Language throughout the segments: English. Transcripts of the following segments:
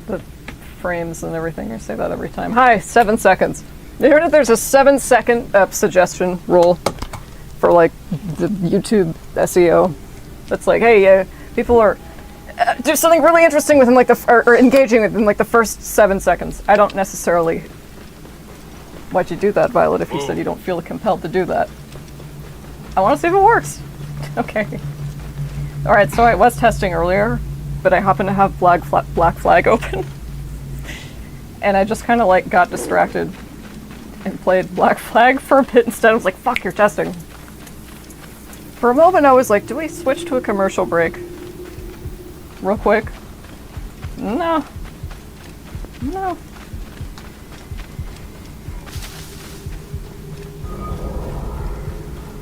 The frames and everything, I say that every time. Hi, 7 seconds. You heard that there's a 7-second suggestion rule for like the YouTube SEO. That's like, hey, people are do something really interesting within like or engaging within like the first 7 seconds. I don't necessarily. Why'd you do that, Violet? If you said you don't feel compelled to do that, I want to see if it works. Okay. All right. So I was testing earlier, but I happen to have Black Flag open, and I just kind of like got distracted and played Black Flag for a bit instead. I was like, fuck, you're testing. For a moment I was like, do we switch to a commercial break? Real quick. No. No.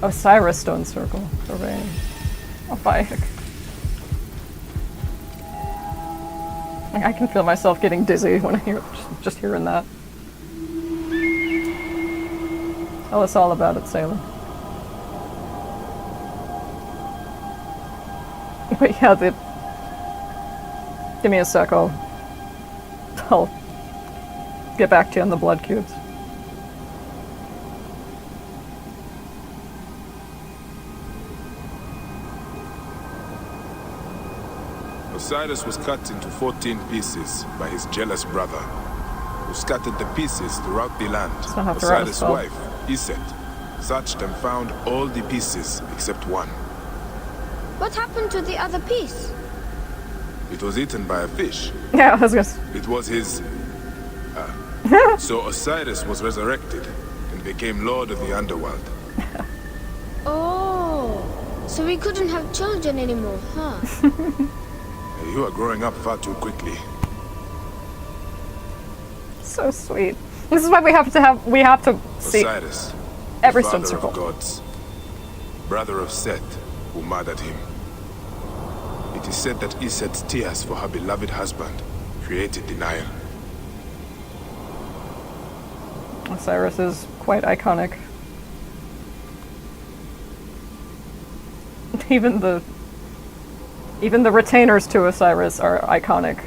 Osiris Stone Circle. Hooray. Oh, Bayek. I can feel myself getting dizzy when I hear just hearing that. Tell us all about it, Sailor. But yeah, give me a sec, I'll get back to you on the blood cubes. Osiris was cut into 14 pieces by his jealous brother, who scattered the pieces throughout the land. Osiris' wife, Iset, searched and found all the pieces except one. What happened to the other piece? It was eaten by a fish. Yeah, I was gonna... It was his... So Osiris was resurrected and became lord of the underworld. Oh, so we couldn't have children anymore, huh? You are growing up far too quickly. So sweet. This is why we have to see Osiris, every father stone circle. of gods, brother of Set, who murdered him. It is said that Iset's tears for her beloved husband created denial. Osiris is quite iconic. Even the retainers to Osiris are iconic.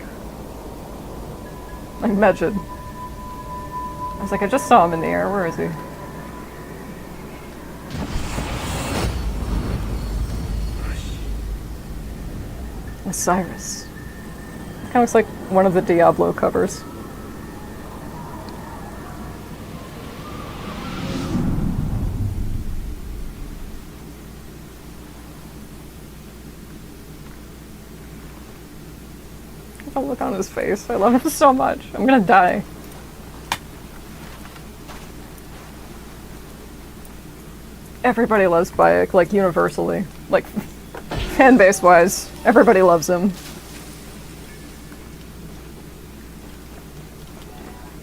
Like Medjed. I was like, I just saw him in the air. Where is he? Osiris. Kind of looks like one of the Diablo covers. The look on his face. I love him so much. I'm gonna die. Everybody loves Bayek, like universally. Like, fan-base wise, everybody loves him.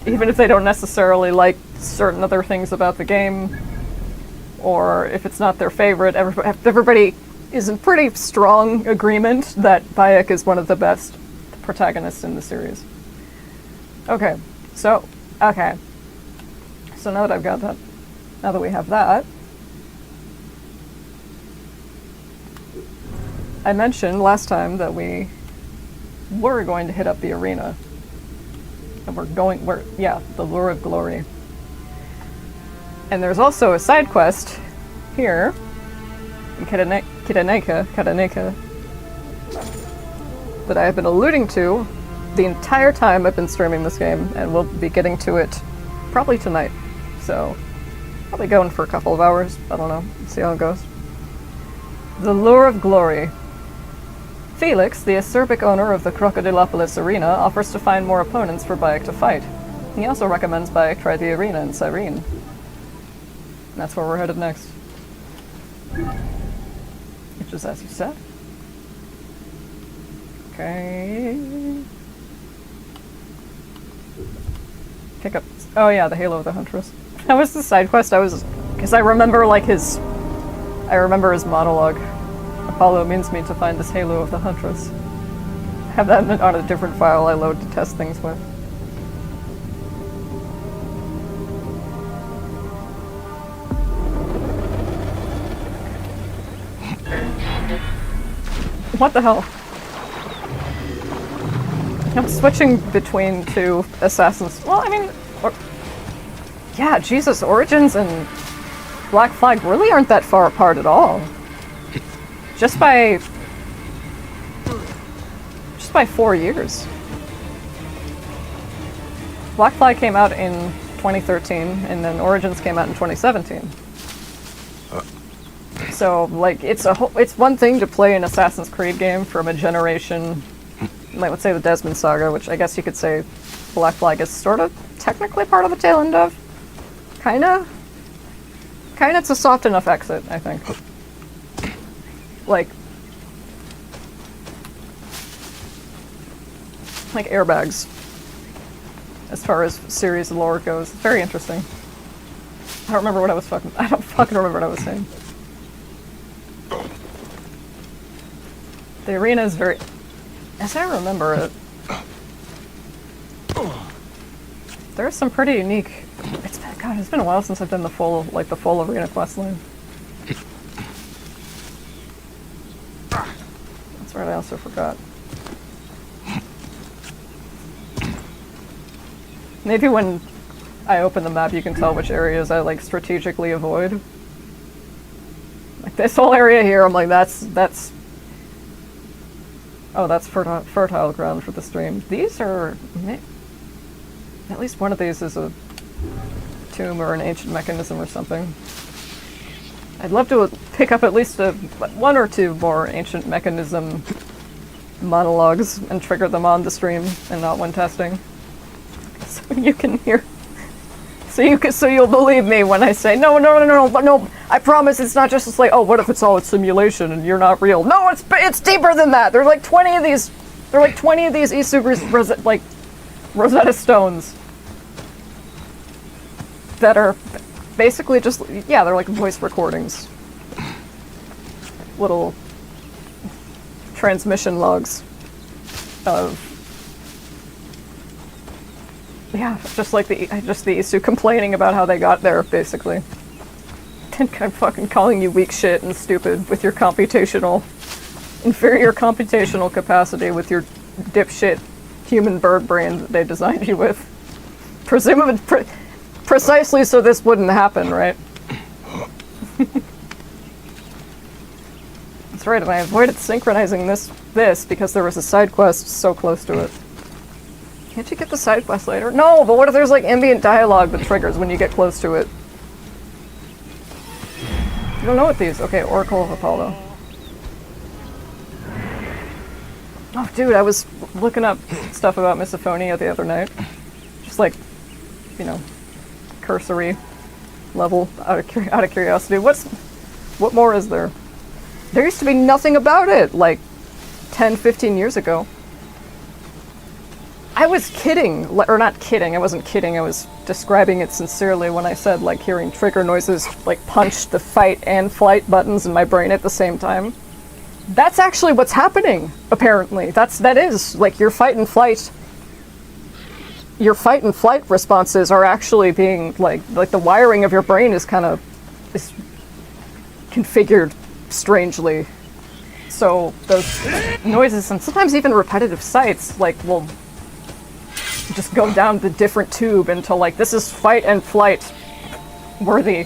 Even if they don't necessarily like certain other things about the game, or if it's not their favorite, everybody is in pretty strong agreement that Bayek is one of the best protagonists in the series. Okay, so now that I've got that, now that we have that, I mentioned last time that we were going to hit up the arena. And the Lure of Glory. And there's also a side quest here in Kiraneka, that I have been alluding to the entire time I've been streaming this game, and we'll be getting to it probably tonight. So, probably going for a couple of hours. I don't know. See how it goes. The Lure of Glory. Felix, the acerbic owner of the Crocodilopolis Arena, offers to find more opponents for Bayek to fight. He also recommends Bayek try the arena in Cyrene. And that's where we're headed next. Which is as you said. Okay. Pick up. Oh yeah, the Halo of the Huntress. That was the side quest. Because I remember his monologue. Apollo means me to find this Halo of the Huntress. I have that on a different file I load to test things with. What the hell? I'm switching between two Assassins. Well, I mean, yeah, Jesus, Origins and Black Flag really aren't that far apart at all. Just by 4 years. Black Flag came out in 2013, and then Origins came out in 2017. So, like, it's one thing to play an Assassin's Creed game from a generation, like, let's say the Desmond Saga, which I guess you could say Black Flag is sort of technically part of the tail end of. Kinda, it's a soft enough exit, I think. Like airbags, as far as series lore goes. It's very interesting. I don't fucking remember what I was saying. The arena is very, as I remember it, there's some pretty unique. It's been a while since I've done the full arena quest line. That's right, I also forgot. Maybe when I open the map you can tell which areas I like strategically avoid. Like this whole area here, I'm like, that's oh, that's fertile ground for the stream. These are, at least one of these is a tomb or an ancient mechanism or something. I'd love to pick up at least one or two more ancient mechanism monologues and trigger them on the stream and not when testing. So you can hear. So you'll believe me when I say no. I promise it's not just like, oh, what if it's all a simulation and you're not real? No, it's deeper than that. There's like 20 of these. There are like 20 of these Isu like Rosetta Stones that are basically just, yeah, they're like voice recordings, little transmission logs of. Yeah, just the Isu complaining about how they got there, basically. And kind of fucking calling you weak shit and stupid with your inferior computational capacity with your dipshit human bird brain that they designed you with. Presumably, precisely so this wouldn't happen, right? That's right, and I avoided synchronizing this because there was a side quest so close to it. Can't you get the side quest later? No, but what if there's like ambient dialogue that triggers when you get close to it? You don't know what these. Okay, Oracle of Apollo. Oh, dude, I was looking up stuff about Misophonia the other night. Just like, cursory level out of curiosity. What more is there? There used to be nothing about it like 10, 15 years ago. I was kidding, or not kidding, I wasn't kidding, I was describing it sincerely when I said, like, hearing trigger noises, like, punch the fight and flight buttons in my brain at the same time. That's actually what's happening, apparently. That is, like, your fight and flight responses are actually being, like the wiring of your brain is configured strangely. So those noises, and sometimes even repetitive sights, like, will just go down the different tube until, like, this is fight and flight worthy.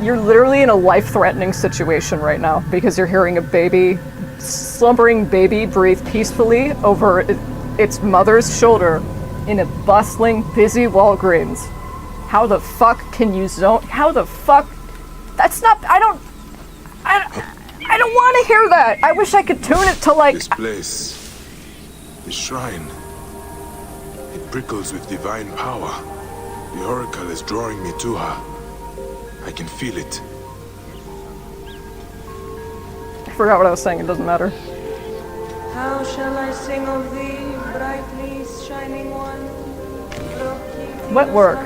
You're literally in a life-threatening situation right now because you're hearing a slumbering baby breathe peacefully over its mother's shoulder in a bustling, busy Walgreens. How the fuck can you zone? How the fuck? That's not, I don't want to hear that. I wish I could tune it to, like... This place, the shrine, it prickles with divine power. The Oracle is drawing me to her. I can feel it. I forgot what I was saying, it doesn't matter. How shall I sing of thee, brightly shining one? Wet work.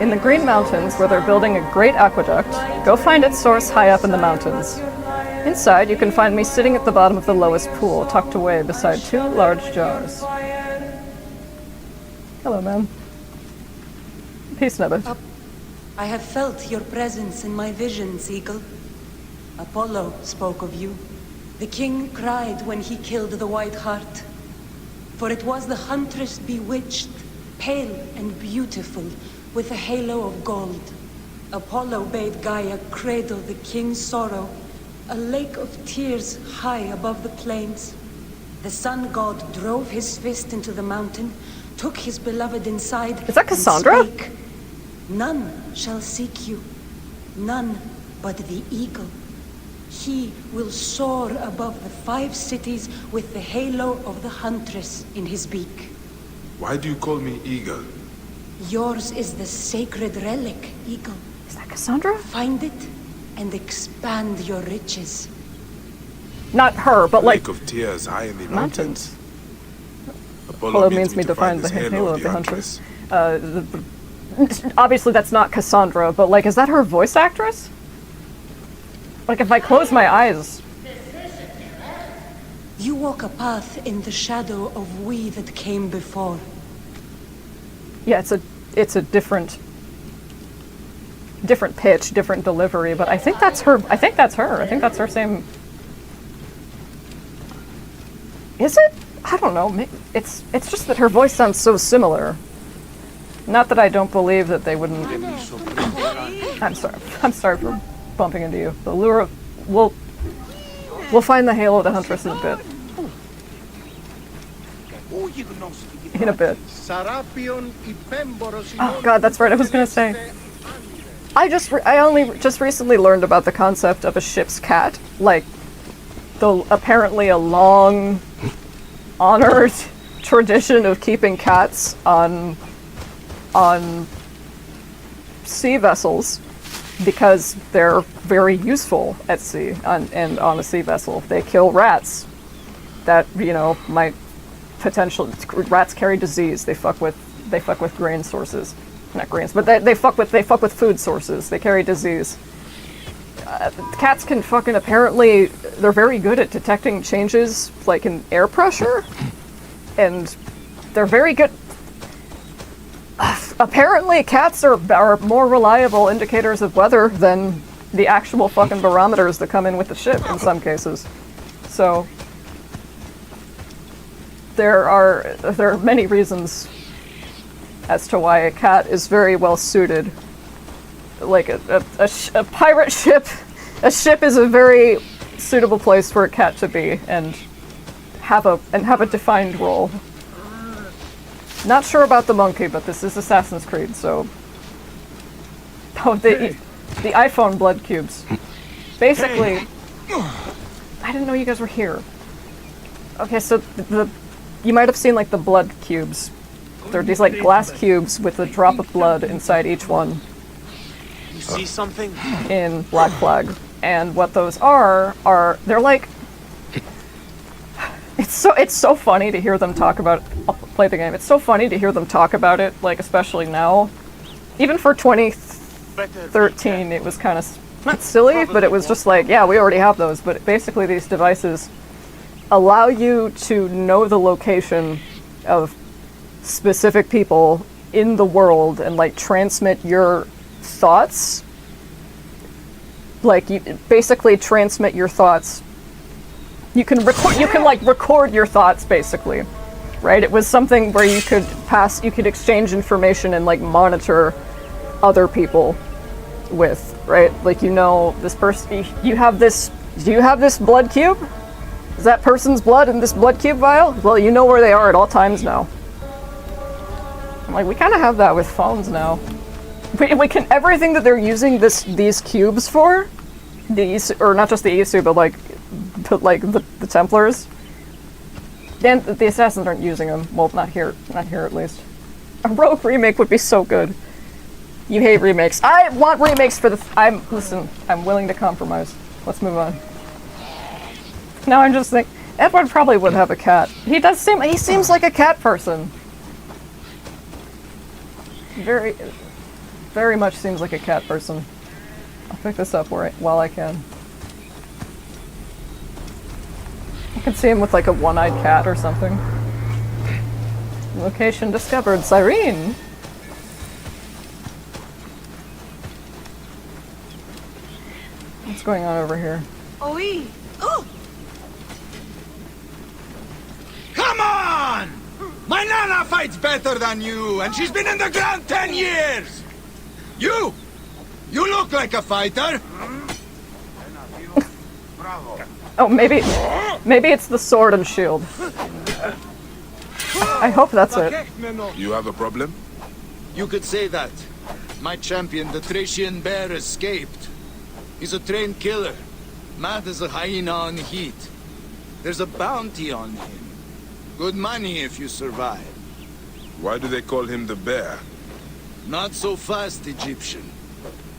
In the Green Mountains, where they're building a great aqueduct, go find its source high up in the mountains. Inside, you can find me sitting at the bottom of the lowest pool, tucked away beside two large jars. Hello, ma'am. Peace, Nebbit. I have felt your presence in my visions, Eagle. Apollo spoke of you. The king cried when he killed the White Hart. For it was the huntress bewitched, pale and beautiful, with a halo of gold. Apollo bade Gaia cradle the king's sorrow, a lake of tears high above the plains. The sun god drove his fist into the mountain, took his beloved inside. Is that Cassandra? And spake, "None shall seek you, none but the eagle. He will soar above the 5 cities with the halo of the huntress in his beak. Why do you call me Eagle? Yours is the sacred relic, eagle. Is that Cassandra? Find it and expand your riches." Not her, but like Lake of Tears high in the mountains. mountains. Apollo means me to find the halo of the huntress. Obviously that's not Cassandra, but like, is that her voice actress? Like, if I close my eyes... You walk a path in the shadow of we that came before. Yeah, it's a different pitch, different delivery, but I think that's her. I think that's her same... Is it? I don't know. It's just that her voice sounds so similar. Not that I don't believe that they wouldn't... I'm sorry for bumping into you. The lure of... We'll find the halo of the huntress in a bit. In a bit. Oh god, that's right, I was gonna say. I only just recently learned about the concept of a ship's cat. Like, apparently a long, honored tradition of keeping cats on sea vessels because they're very useful at sea and on a sea vessel. They kill rats that, might potentially... Rats carry disease. They fuck with grain sources. Not grains, but they fuck with food sources. They carry disease. Cats can fucking apparently... They're very good at detecting changes, like in air pressure. And they're very good... Apparently cats are more reliable indicators of weather than the actual fucking barometers that come in with the ship in some cases. So... There are many reasons as to why a cat is very well suited. Like a pirate ship, a ship is a very suitable place for a cat to be and have a defined role. Not sure about the monkey, but this is Assassin's Creed, so... Oh, the iPhone blood cubes. Basically... I didn't know you guys were here. Okay, so you might have seen, like, the blood cubes. They're these, like, glass cubes with a drop of blood inside each one. You see something? In Black Flag. And what those are, they're like... It's so funny to hear them talk about... I'll play the game. It's so funny to hear them talk about it, like, especially now. Even for 2013, it was kind of... Not silly, but it was just like, yeah, we already have those. But basically these devices allow you to know the location of specific people in the world and, like, transmit your thoughts. Like, you basically transmit your thoughts. You can record your thoughts, basically, right? It was something where you could exchange information and, like, monitor other people with, right? Like, this person, do you have this blood cube? Is that person's blood in this blood cube vial? Well, you know where they are at all times now. I'm like, we kind of have that with phones now. We can, everything that they're using these cubes for, or not just the Isu, but the Templars, and the Assassins aren't using them. Well, not here at least. A Rogue remake would be so good. You hate remakes. I want remakes for listen, I'm willing to compromise. Let's move on. Now I'm just thinking, Edward probably would have a cat. He seems like a cat person. Very, very much seems like a cat person. I'll pick this up while I can. I can see him with, like, a one-eyed cat or something. Location discovered. Cyrene! What's going on over here? Oi! Oh! Come on! My Nana fights better than you, and she's been in the ground 10 years! You look like a fighter! Oh, maybe it's the sword and shield. I hope that's it. You have a problem? You could say that. My champion, the Thracian bear, escaped. He's a trained killer, mad as a hyena on heat. There's a bounty on him. Good money if you survive. Why do they call him the bear? Not so fast, Egyptian.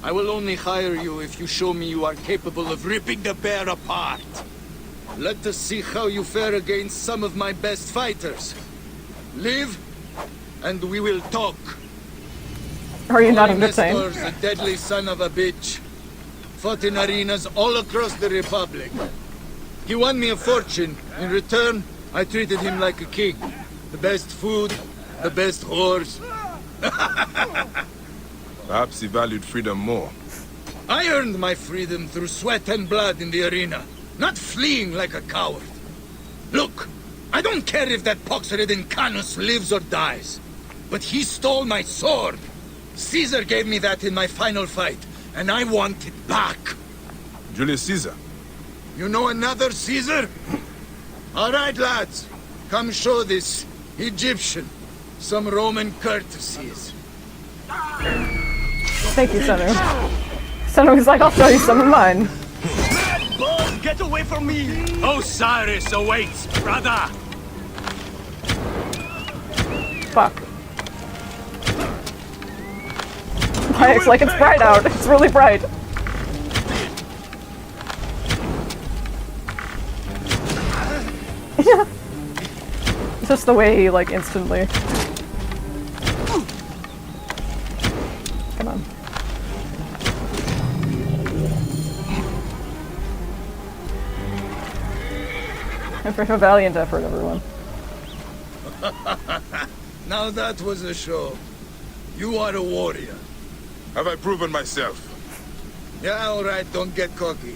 I will only hire you if you show me you are capable of ripping the bear apart. Let us see how you fare against some of my best fighters. Live, and we will talk. Are you not entertained? Nestor's a deadly son of a bitch. Fought in arenas all across the Republic. He won me a fortune. In return, I treated him like a king. The best food, the best whores. Perhaps he valued freedom more. I earned my freedom through sweat and blood in the arena, not fleeing like a coward. Look, I don't care if that pox-ridden Canus lives or dies, but he stole my sword. Caesar gave me that in my final fight, and I want it back. Julius Caesar. You know another Caesar? All right, lads. Come show this Egyptian some Roman courtesies. Thank you, Senu. Senu's like, I'll show you some of mine. Boy, get away from me! Osiris awaits, brother! Fuck. It's like it's bright out. It's really bright. Yeah. It's just the way he, like, instantly. Come on. And for a valiant effort, everyone. Now that was a show. You are a warrior. Have I proven myself? Yeah, all right, don't get cocky.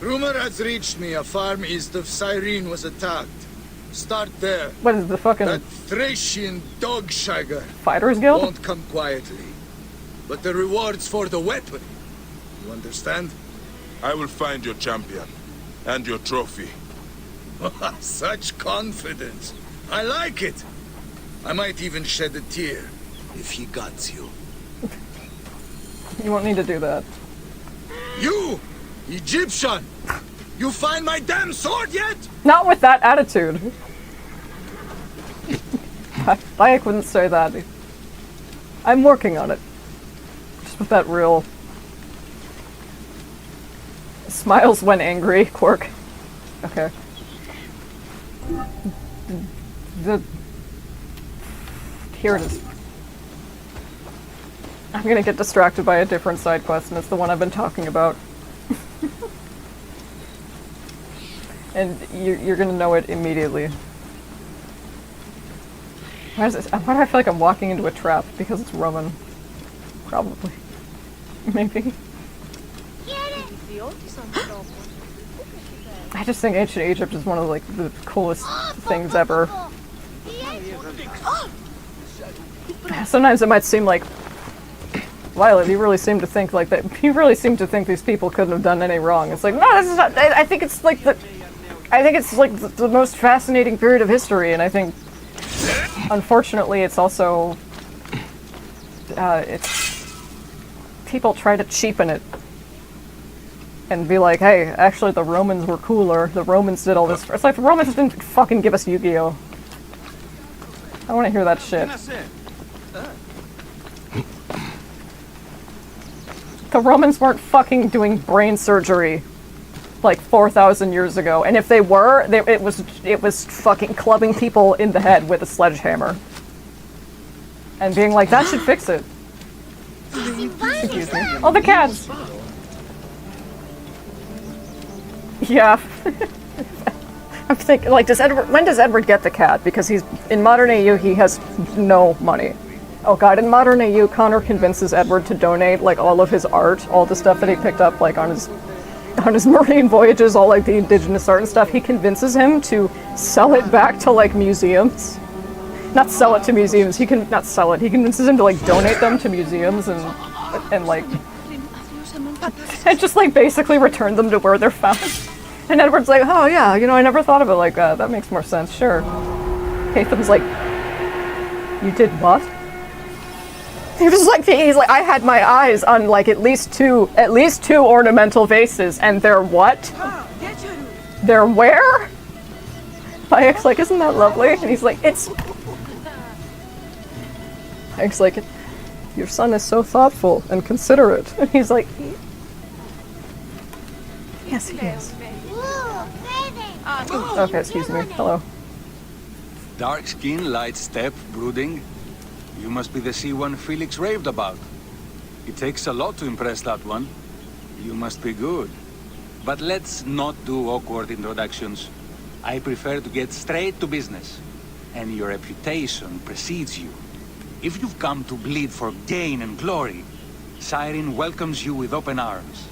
Rumor has reached me a farm east of Cyrene was attacked. Start there. What is the fucking That Thracian dog shagger Fighters Guild? won't come quietly. But the reward's for the weapon. You understand? I will find your champion. And your trophy. Such confidence. I like it. I might even shed a tear if he got you. You won't need to do that. You! Egyptian! You find my damn sword yet? Not with that attitude. I couldn't say that. I'm working on it. Just with that real... Smiles when angry, quirk. Okay. Here it is. I'm gonna get distracted by a different side quest, and it's the one I've been talking about. And you're gonna know it immediately. Why do I feel like I'm walking into a trap? Because it's Roman. Probably. Maybe. I just think ancient Egypt is one of like the coolest things ever. Sometimes it might seem like, Violet, you really seem to think like that. You really seem to think these people couldn't have done any wrong. It's like, no, this is not. I think it's like the most fascinating period of history, and I think, unfortunately, it's also, it's people try to cheapen it and be like, hey, actually, the Romans were cooler. The Romans did all this. It's like the Romans didn't fucking give us Yu-Gi-Oh. I want to hear that shit. The Romans weren't fucking doing brain surgery like 4,000 years ago, and if they were, it was fucking clubbing people in the head with a sledgehammer and being like, that should fix it. Excuse me. Oh, the cats. Yeah. I'm thinking, like, when does Edward get the cat? Because he's in modern AU, he has no money. Oh god, in modern AU, Connor convinces Edward to donate, like, all of his art, all the stuff that he picked up, like, on his on his marine voyages, all like the indigenous art and stuff, he convinces him to sell it back to like museums. Not sell it to museums. He can not sell it. He convinces him to like donate them to museums and like and just like basically return them to where they're found. And Edward's like, oh yeah, you know, I never thought of it like that. That makes more sense. Sure. Haytham's like, you did what? He's like, I had my eyes on like at least two ornamental vases, and they're what? They're where? Bayek's like, isn't that lovely? And he's like, it's. Bayek's like, your son is so thoughtful and considerate. And he's like, yes, he is. Okay, excuse me. Hello. Dark skin, light step, brooding. You must be the C1 Felix raved about. It takes a lot to impress that one. You must be good. But let's not do awkward introductions. I prefer to get straight to business. And your reputation precedes you. If you've come to bleed for gain and glory, Cyrene welcomes you with open arms.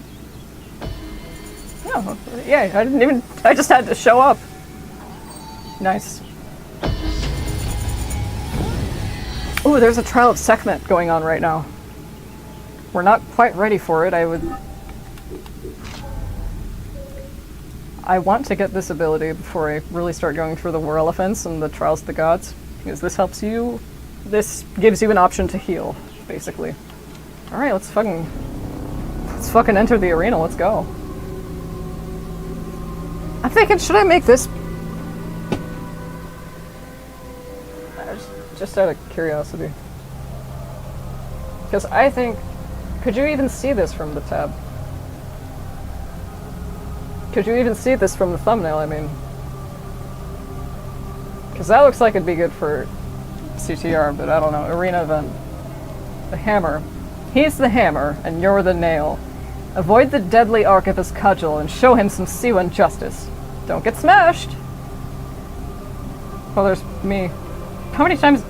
Oh, yeah, I just had to show up. Nice. Ooh, there's a trial of Sekhmet going on right now. We're not quite ready for it. I want to get this ability before I really start going through the War Elephants and the Trials of the Gods, because this helps you. This gives you an option to heal, basically. All right, let's fucking enter the arena. Let's go. I'm thinking, should I make this? Just out of curiosity. Because I think, could you even see this from the tab? Could you even see this from the thumbnail, I mean? Because that looks like it'd be good for CTR, but I don't know. Arena event. The hammer. He's the hammer, and you're the nail. Avoid the deadly arc of his cudgel and show him some C1 justice. Don't get smashed! Oh, there's me. How many times...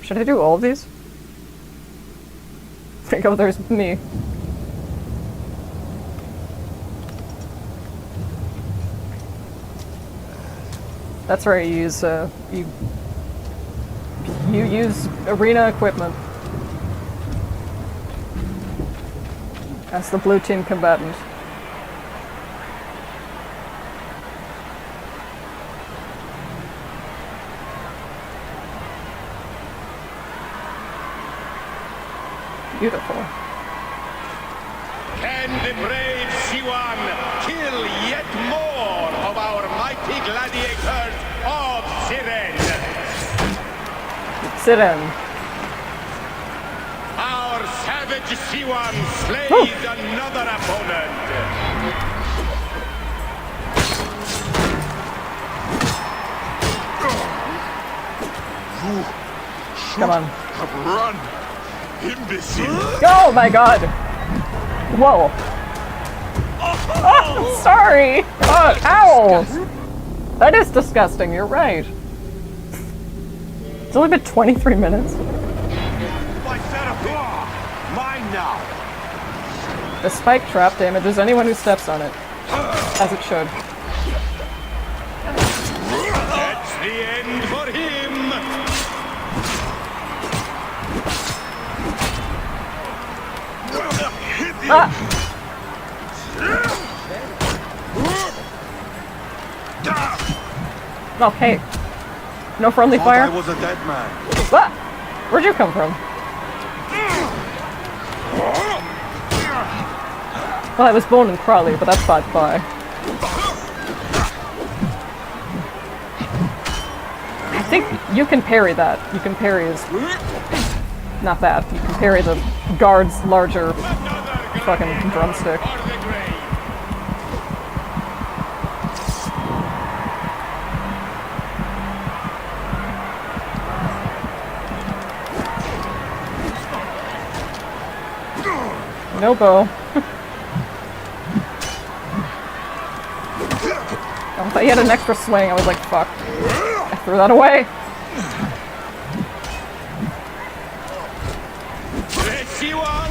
Should I do all of these? There you go, there's me. That's right, you use, you use arena equipment as the blue team combatant. Beautiful. Can the brave Siwan kill yet more of our mighty gladiators of Siren? Siren. Our savage Siwan slays another opponent. Come on. Have run, imbecile. Oh my god! Whoa. Oh, sorry! Oh, ow! That is disgusting, you're right. It's only been 23 minutes. Like that mine now. The spike trap damages anyone who steps on it. As it should. That's the end for him. Ah! Oh, hey. No friendly fire? I was a dead man. Ah! Where'd you come from? Well, I was born in Crawley, but that's bye-bye. I think you can parry that. You can parry his... Not that. You can parry the guard's larger fucking drumstick. No bow. I thought you had an extra swing. I was like, fuck. I threw that away. The Siwan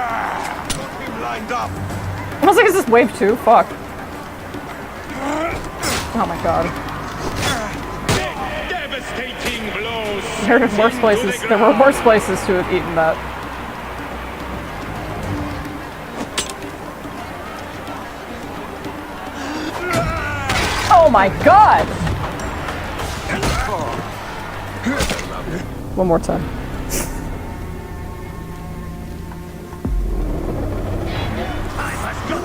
lined up. I was like, is this wave 2? Fuck. Oh my god. Devastating blows. There were worse places. There were worse places to have eaten that. Oh my god! One more time.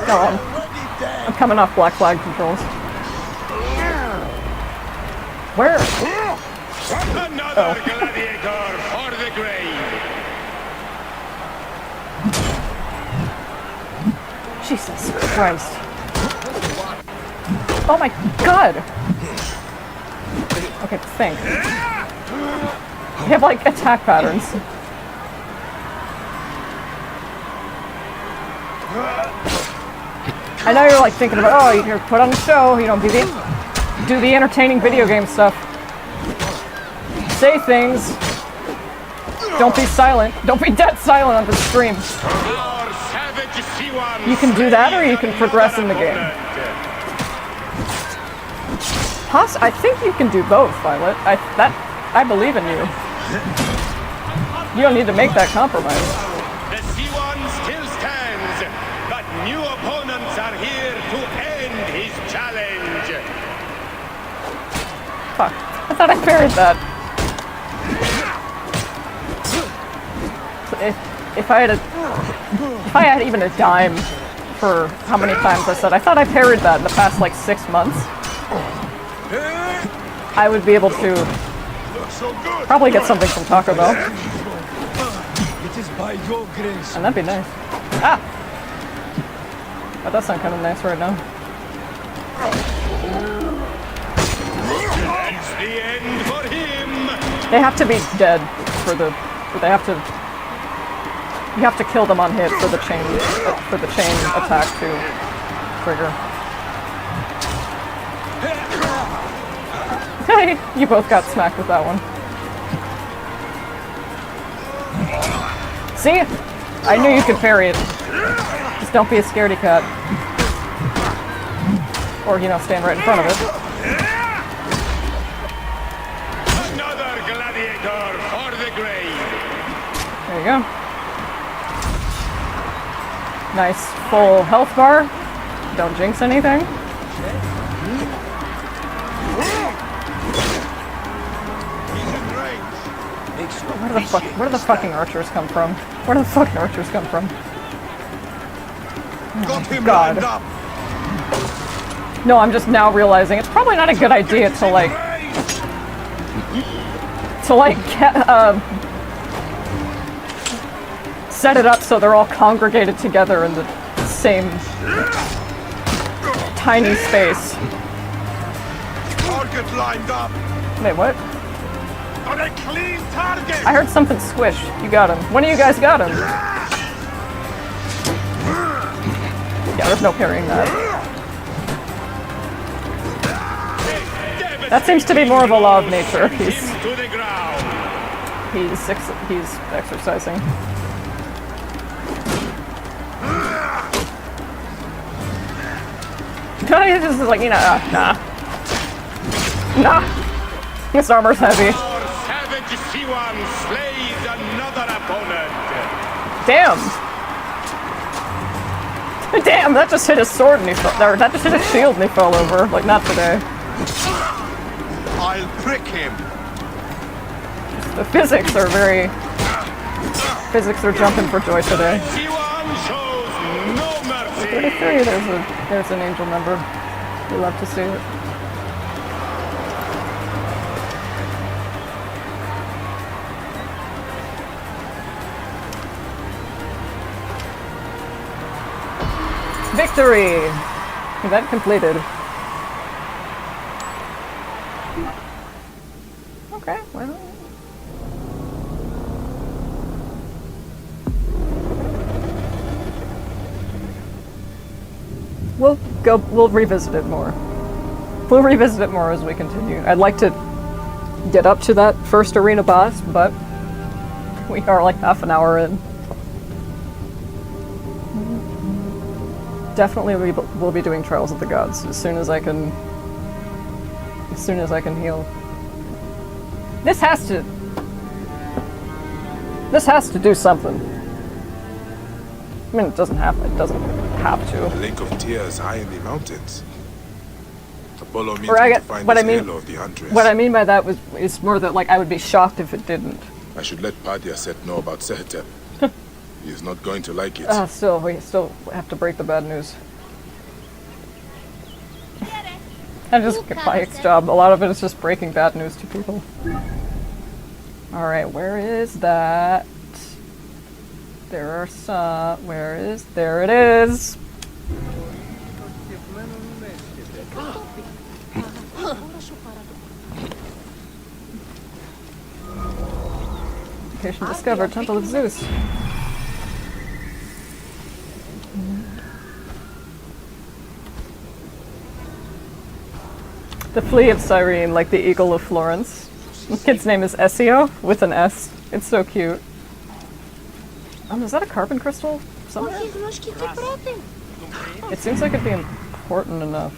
Oh, I'm coming off black flag controls. Where? Another gladiator for the grave. Jesus Christ. Oh my god! Okay, think. You have like attack patterns. I know you're like thinking about, oh, you're put on a show, you know, do the entertaining video game stuff. Say things. Don't be silent. Don't be dead silent on the stream. Our savage C1 You can do that or you can progress in the game. I think you can do both, Violet. I believe in you. You don't need to make that compromise. The C1 still stands, but new opponents are here to end his challenge. Fuck. I thought I parried that. If I had even a dime for how many times I said, I thought I parried that in the past like 6 months, I would be able to probably get something from Taco Bell. It is by your grace. And that'd be nice. Ah! That does sound kind of nice right now. That's the end for him. They have to be dead for the... They have to... You have to kill them on hit for the chain attack to trigger. Hey, you both got smacked with that one. See? I knew you could parry it. Just don't be a scaredy cat. Or, you know, stand right in front of it. Another gladiator for the grave. There you go. Nice full health bar. Don't jinx anything. Where do the fucking archers come from? Where do the fucking archers come from? Got him God. lined up. No, I'm just now realizing it's probably not a good idea to like set it up so they're all congregated together in the same tiny space. Target lined up. Wait, what? On a clean target. I heard something squish. You got him. One of you guys got him. Yeah, there's no parrying that. That seems to be more of a law of nature. He's exercising. He's just like, you know, nah. This armor's heavy. Our savage C1 slays another opponent. Damn. Damn, that just hit his sword and he fell, or that just hit his shield and he fell over. Like, not today. I'll prick him. The physics are jumping for joy today. C1 shows no mercy. 33, there's an angel member. We love to see it. Victory! Event completed. Okay, well. We'll revisit it more. We'll revisit it more as we continue. I'd like to get up to that first arena boss, but we are like half an hour in. definitely will be doing Trials of the Gods as soon as I can. As soon as I can heal. This has to do something. I mean, it doesn't have to. A lake of tears high in the mountains. Apollo means Or to find this halo of the huntress. what I mean by that is more that like I would be shocked if it didn't. I should let Padiaset know about Sehetep. He is not going to like it. Still, we still have to break the bad news. And just Bayek's job. A lot of it is just breaking bad news to people. Alright, where is that? There are some. There it is! Location discovered, Temple of Zeus. The Flea of Cyrene, like the Eagle of Florence. The kid's name is Ezio, with an S. It's so cute. Is that a carbon crystal somewhere? It seems like it'd be important enough.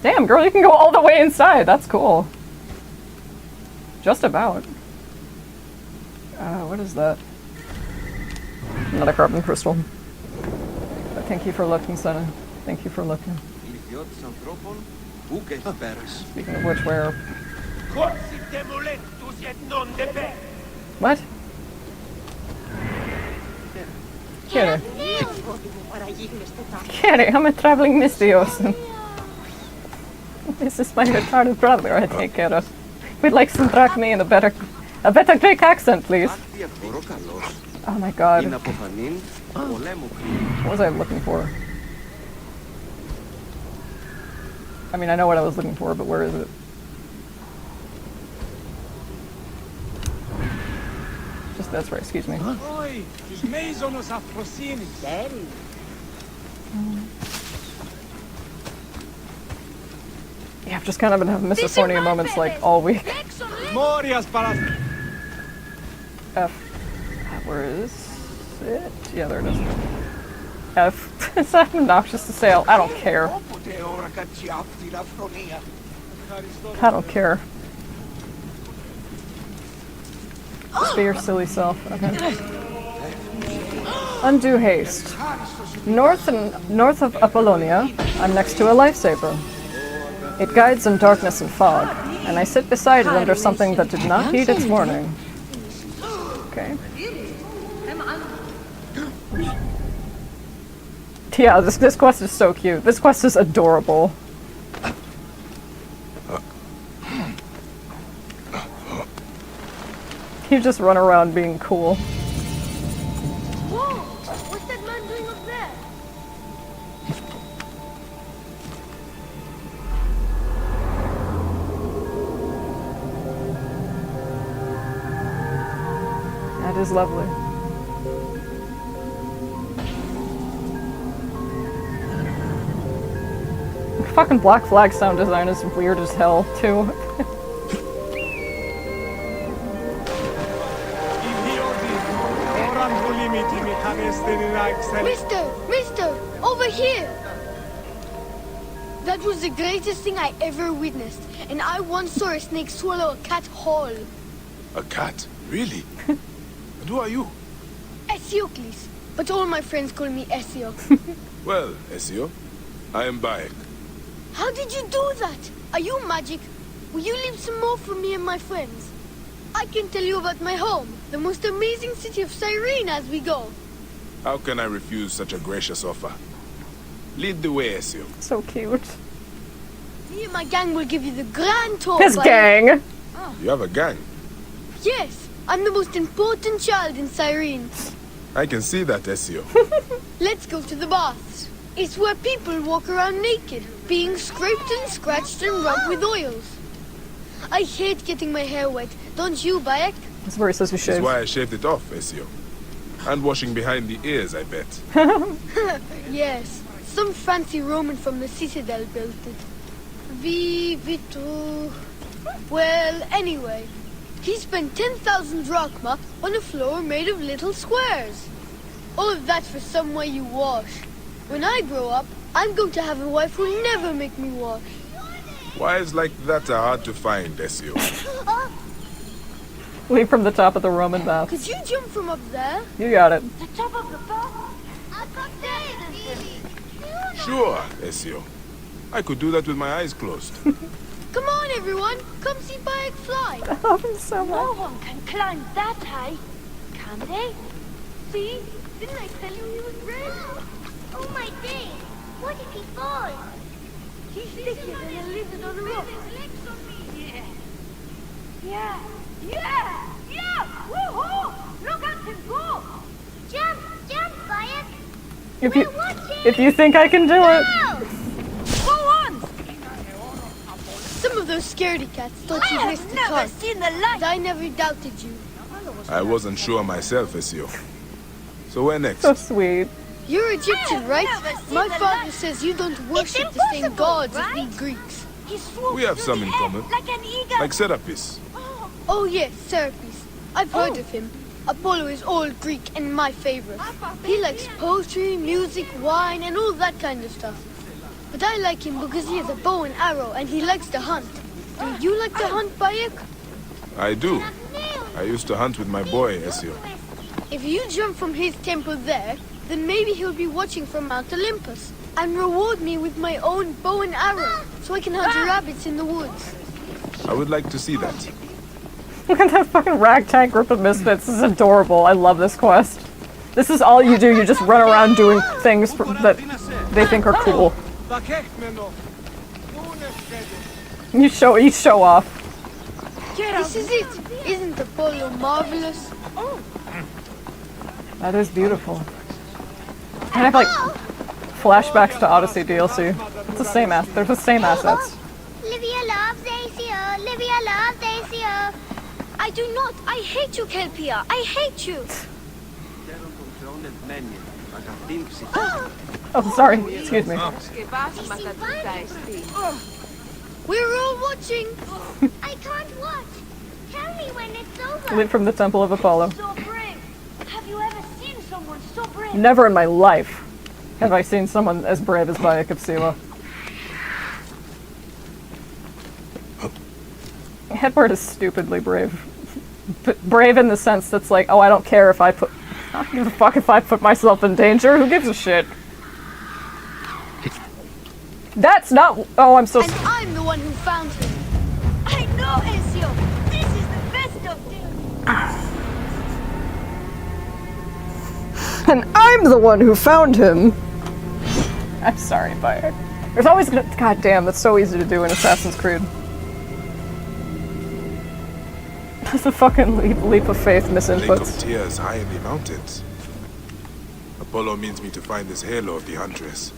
Damn, girl, you can go all the way inside. That's cool. Just about. What is that? Another carbon crystal. But thank you for looking, Senna. Thank you for looking. Speaking of which, where? What? Kiri. Kiri, I'm a traveling Mistiosen. This is my retarded brother I take care of. We'd like some drachmae and a better Greek accent, please. Oh my god. What was I looking for? I mean, I know what I was looking for, but where is it? Just that's right, excuse me. Yeah, I've just kind of been having misophonia moments like all week. F. Where is it? Yeah, there it is. F. It's not obnoxious to say. I don't care. I don't care. Just be your silly self. Okay. Undue haste. North of Apollonia, I'm next to a lifesaver. It guides in darkness and fog, and I sit beside it under something that did not heed its warning. Okay. Yeah, this quest is so cute. This quest is adorable. You just run around being cool. Whoa! What's that man doing up there? That is lovely. Fucking Black Flag sound design is weird as hell, too. Mister, over here! That was the greatest thing I ever witnessed, and I once saw a snake swallow a cat whole. A cat? Really? And who are you? Esiocles, but all my friends call me Ezio. Well, Ezio, I am Bayek. How did you do that? Are you magic? Will you leave some more for me and my friends? I can tell you about my home, the most amazing city of Cyrene as we go. How can I refuse such a gracious offer? Lead the way, Ezio. So cute. Me and my gang will give you the grand tour. His gang! You have a gang? Yes, I'm the most important child in Cyrene. I can see that, Ezio. Let's go to the baths. It's where people walk around naked, being scraped and scratched and rubbed with oils. I hate getting my hair wet, don't you, Bayek? That's where he says you That's shave. why I shaved it off, Ezio. And washing behind the ears, I bet. Yes, some fancy Roman from the Citadel built it. Vitu. Well, anyway, he spent 10,000 drachma on a floor made of little squares. All of that's for some way you wash. When I grow up, I'm going to have a wife who'll never make me wash. Wives like that are hard to find, Ezio. Leap from the top of the Roman bath. Could you jump from up there? You got it. The top of the bath? I've got that. Sure, Ezio. I could do that with my eyes closed. Come on, everyone. Come see Bayek fly. I love him so much. No one can climb that high. Can they? See? Didn't I tell you he was red? Oh, my days. What if he falls? He's stickier than a lizard on a rock. Yeah. Yeah. Yeah! Yeah! Woohoo! Look at him go! Jump! Jump, Bayek! If you think I can do it. Go on! Some of those scaredy cats thought you missed the car. I've never seen the light! I never doubted you. I wasn't sure myself, Ezio. So where next? So sweet. You're Egyptian, right? My father says you don't worship the same gods as we Greeks. We have some in common. Like Serapis. Oh yes, Serapis. I've heard of him. Apollo is old Greek and my favorite. He likes poetry, music, wine, and all that kind of stuff. But I like him because he has a bow and arrow and he likes to hunt. Do you like to hunt, Bayek? I do. I used to hunt with my boy, Ezio. If you jump from his temple there, then maybe he'll be watching from Mount Olympus and reward me with my own bow and arrow so I can hunt rabbits in the woods. I would like to see that. Look at that fucking ragtag group of misfits. This is adorable. I love this quest. This is all you do. You just run around doing things that they think are cool. You show off. This is it. Isn't Apollo marvelous? That is beautiful. I have like flashbacks to Odyssey DLC. It's the same There's the same assets. Livia loves Ezio. Livia loves Ezio. I do not. I hate you, Kelpia. I hate you. Oh, sorry. Excuse me. We're all watching. I can't watch. Tell me when it's over. Leap from the Temple of Apollo. So brave. Have you ever seen someone so brave? Never in my life have I seen someone as brave as Bayek of Siwa. Edward is stupidly brave. But brave in the sense that's like, oh, I don't care if I don't give a fuck if I put myself in danger. Who gives a shit? That's not. Oh, I'm so. And I'm the one who found him. I know, Ezio. This is the best of them. And I'm the one who found him. I'm sorry, Bayek. There's always gonna. God damn, that's so easy to do in Assassin's Creed. That's a fucking leap of faith Lake of misinputs. Tears high in the mountains. Apollo means me to find this halo of the Huntress.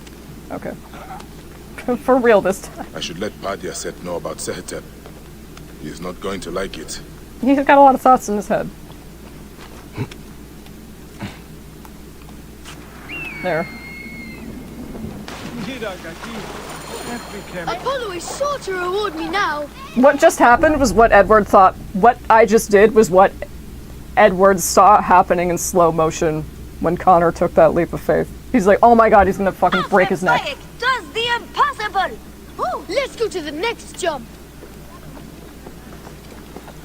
Okay. For real this time. I should let Badiaset know about Sehetep. He is not going to like it. He's got a lot of thoughts in his head. There. Apollo is sure to reward me now. What just happened was what Edward thought. What I just did was what Edward saw happening in slow motion when Connor took that leap of faith. He's like, oh my god, he's gonna fucking break his neck. Bayek does the impossible. Oh, let's go to the next jump.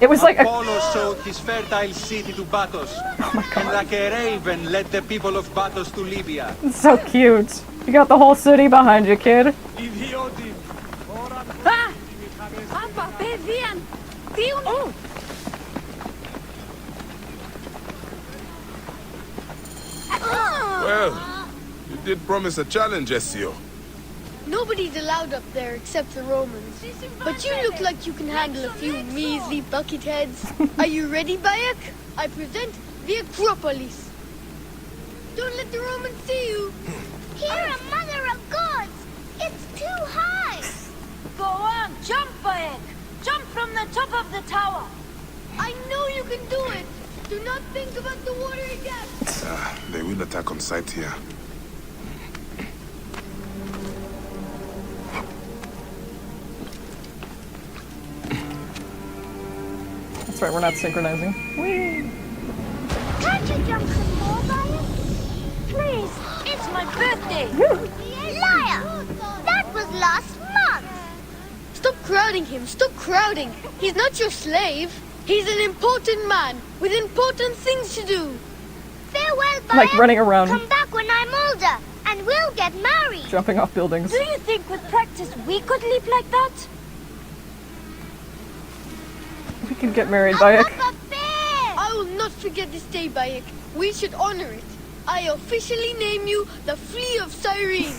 It was like Apollo showed his fertile city to Batos. Oh my god. And like a raven led the people of Batos to Libya. It's so cute. You got the whole city behind you, kid. Well, you did promise a challenge, Ezio. Nobody's allowed up there except the Romans. But you look like you can handle a few measly bucket heads. Are you ready, Bayek? I present the Acropolis. Don't let the Romans see you. Here, a mother of gods! It's too high! Go on, jump, Bayek. Jump from the top of the tower. I know you can do it. Do not think about the watery depths. They will attack on sight here. That's right, we're not synchronizing. Whee! Can't you jump some more, Bayek? Please, it's my birthday. Liar! That was last month. Stop crowding him. Stop crowding. He's not your slave. He's an important man with important things to do. Farewell, Bayek. Like running around. Come back when I'm older, and we'll get married. Jumping off buildings. Do you think with practice we could live like that? We can get married, Bayek. I will not forget this day, Bayek. We should honor it. I officially name you the Flea of Cyrene.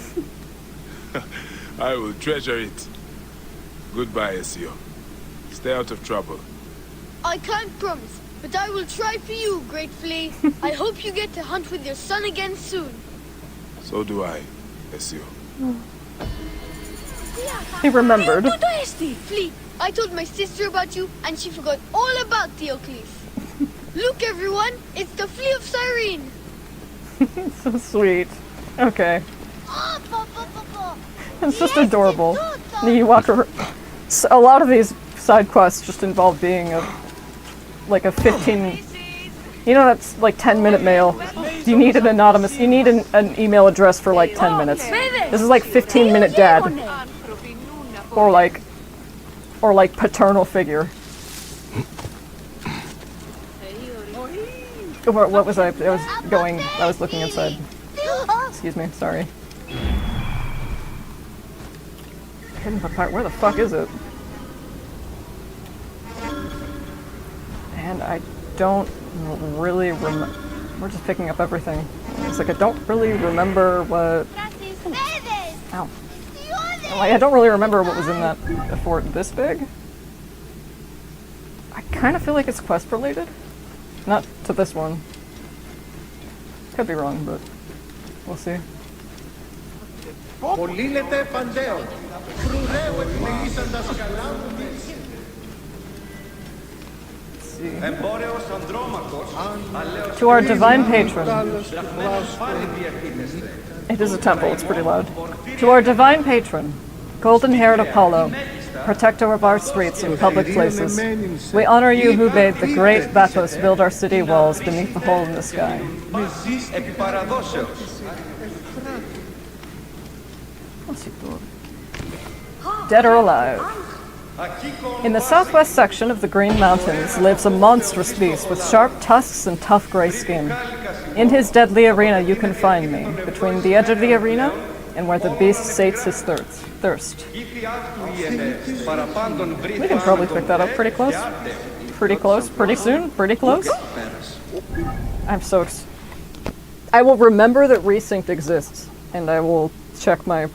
I will treasure it. Goodbye, Ezio. Stay out of trouble. I can't promise, but I will try for you, Great Flea. I hope you get to hunt with your son again soon. So do I, Ezio. He remembered. Flea, I told my sister about you, and she forgot all about Theocles. Look, everyone, it's the Flea of Cyrene. So sweet. Okay. It's just adorable. You walk around. A lot of these side quests just involve being like a 15. You know, that's like 10-minute mail. You need an anonymous. You need an email address for like 10 minutes. This is like 15-minute dad, or like paternal figure. What was I? I was looking inside. Excuse me. Sorry. Hidden part. Where the fuck is it? And I don't really remember. We're just picking up everything. It's like I don't really remember what. Ow. I don't really remember what was in that fort this big. I kind of feel like it's quest related. Not to this one. Could be wrong, but we'll see. To our divine patron. It is a temple, it's pretty loud. To our divine patron, golden-haired Apollo, protector of our streets and public places, we honor you who bade the great Vatos build our city walls beneath the hole in the sky. Dead or alive. In the southwest section of the Green Mountains lives a monstrous beast with sharp tusks and tough gray skin. In his deadly arena you can find me, between the edge of the arena and where the beast sates his thirst. We can probably pick that up pretty close. Pretty close, pretty soon, pretty close. I'm so I will remember that Resynced exists, and I will check my...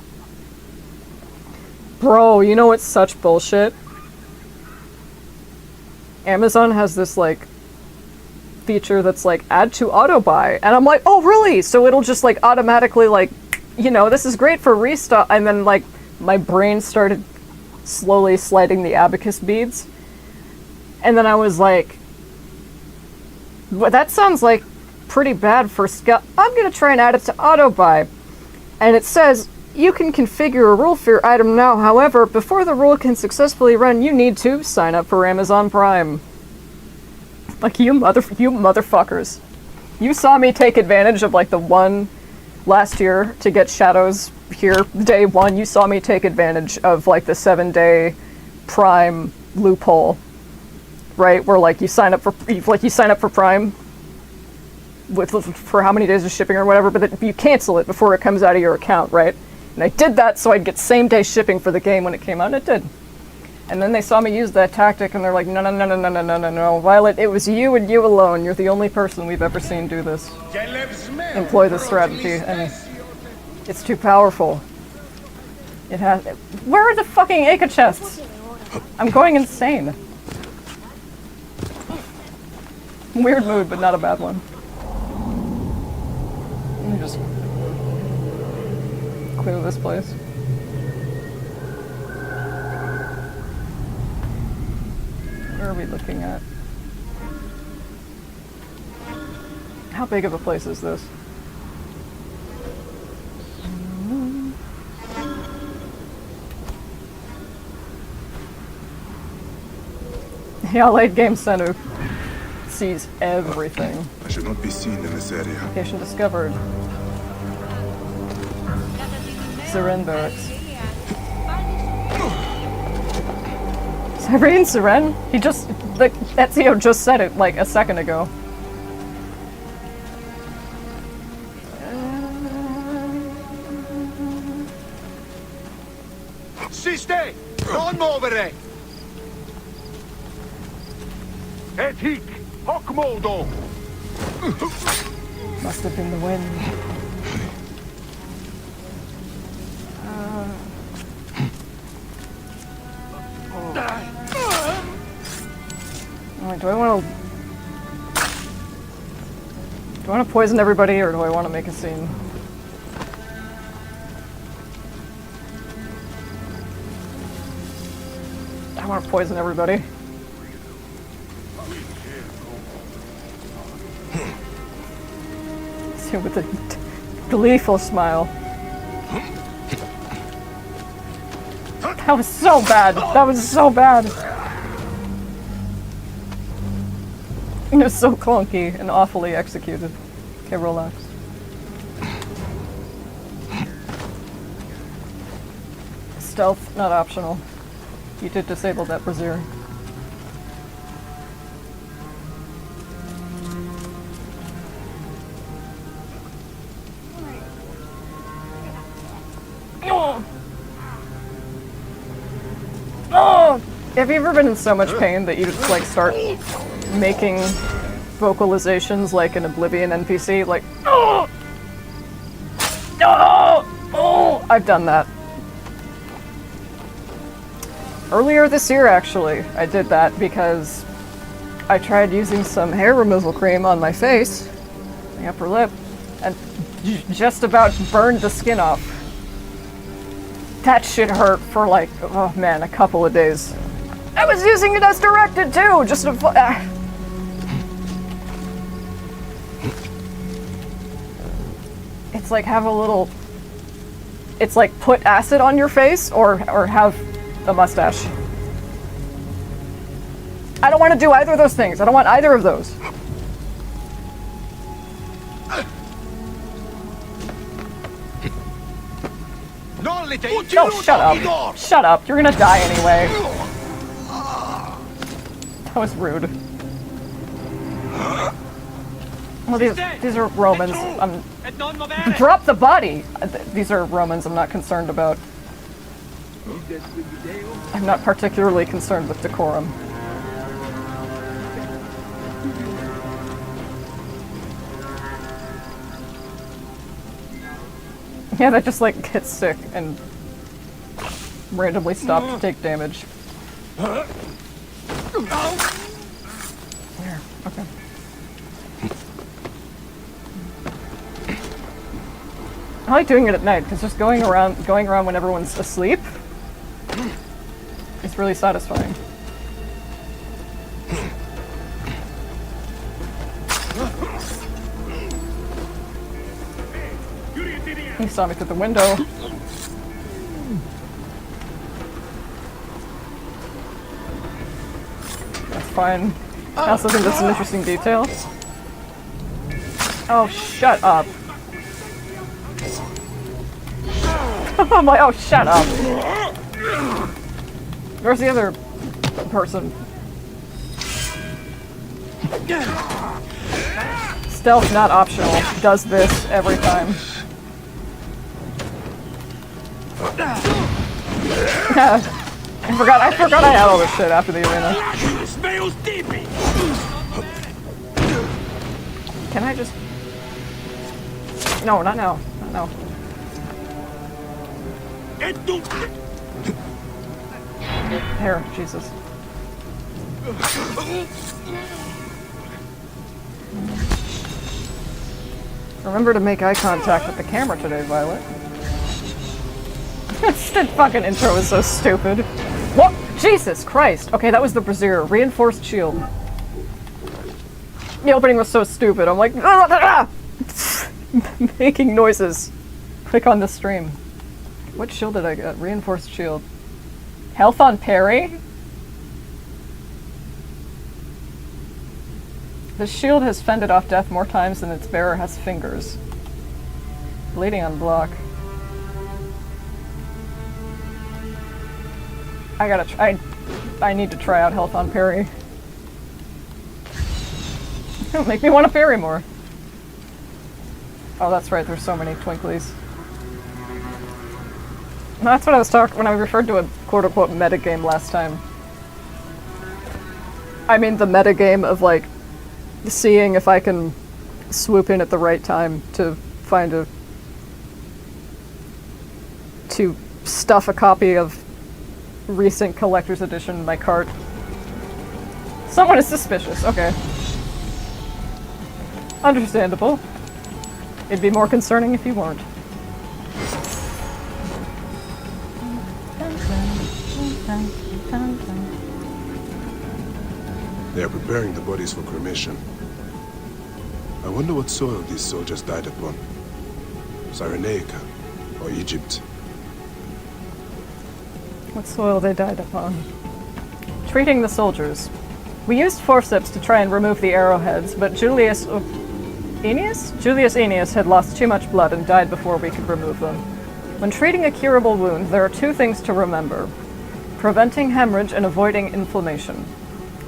Bro, you know what's such bullshit? Amazon has this, like, feature that's like, add to auto-buy. And I'm like, oh, really? So it'll just, like, automatically, like, you know, this is great for restock. And then, like, my brain started slowly sliding the abacus beads. And then I was like, well, that sounds like pretty bad for Scout. I'm gonna try and add it to auto-buy. And it says, you can configure a rule for your item now. However, before the rule can successfully run, you need to sign up for Amazon Prime. Like, you motherfuckers. You saw me take advantage of, like, the one last year to get Shadows here, day one. You saw me take advantage of, like, the 7-day Prime loophole. Right? Where, like, you sign up for Prime for how many days of shipping or whatever, but you cancel it before it comes out of your account, right? And I did that so I'd get same-day shipping for the game when it came out, and it did. And then they saw me use that tactic, and they're like, no, Violet, it was you and you alone. You're the only person we've ever seen do this. Employ this strategy, and it's too powerful. It has... Where are the fucking Aka chests? I'm going insane. Weird mood, but not a bad one. Let me just clear this place. Where are we looking at? How big of a place is this? The Allied Game Center sees everything. I should not be seen in this area. Location discovered. Siren barracks. Cyrene Siren? He just, like, Ezio just said it like a second ago. Siste! Non muovere! Et hic! Hoc modo! Must have been the wind. Do I want to poison everybody, or do I want to make a scene? I want to poison everybody. See, with a gleeful smile. That was so bad. That was so bad. It was so clunky and awfully executed. Okay, relax. Stealth, not optional. You did disable that brazier. Oh! Have you ever been in so much pain that you just like start making vocalizations like an Oblivion NPC? Like, oh! Oh! Oh! I've done that. Earlier this year, actually, I did that because I tried using some hair removal cream on my face, the upper lip, and just about burned the skin off. That shit hurt for like, oh man, a couple of days. I was using it as directed too, just to It's like have a little, it's like put acid on your face or have a mustache. I don't want to do either of those things. I don't want either of those. Oh, shut up. Shut up. You're gonna die anyway. That was rude. Well, these are Romans. Drop the body! These are Romans I'm not concerned about. I'm not particularly concerned with decorum. Yeah, that just like gets sick and randomly stop to take damage. There, okay. I like doing it at night because just going around when everyone's asleep, it's really satisfying. He saw me through the window. That's fine. I also think that's an interesting detail. Oh, shut up. I'm like, oh, shut up. Where's the other person? Stealth not optional. Does this every time. I forgot I had all this shit after the arena. Can I just... No, not now. Not now. Here, Jesus. Remember to make eye contact with the camera today, Violet. That fucking intro is so stupid. What? Jesus Christ. Okay, that was the brazier. Reinforced shield. The opening was so stupid. I'm like, making noises. Click on the stream. What shield did I get? Reinforced shield. Health on parry? The shield has fended off death more times than its bearer has fingers. Bleeding on block. I need to try out Health on Parry. It'll make me want to parry more. Oh, that's right, there's so many Twinklies. That's what I was talking when I referred to a quote-unquote metagame last time. I mean the metagame of, like, seeing if I can swoop in at the right time to find a... to stuff a copy of recent collector's edition in my cart. Someone is suspicious, okay. Understandable. It'd be more concerning if you weren't. They are preparing the bodies for cremation. I wonder what soil these soldiers died upon. Cyrenaica or Egypt. What soil they died upon. Treating the soldiers. We used forceps to try and remove the arrowheads, but Julius Aeneas had lost too much blood and died before we could remove them. When treating a curable wound, there are two things to remember: preventing hemorrhage and avoiding inflammation.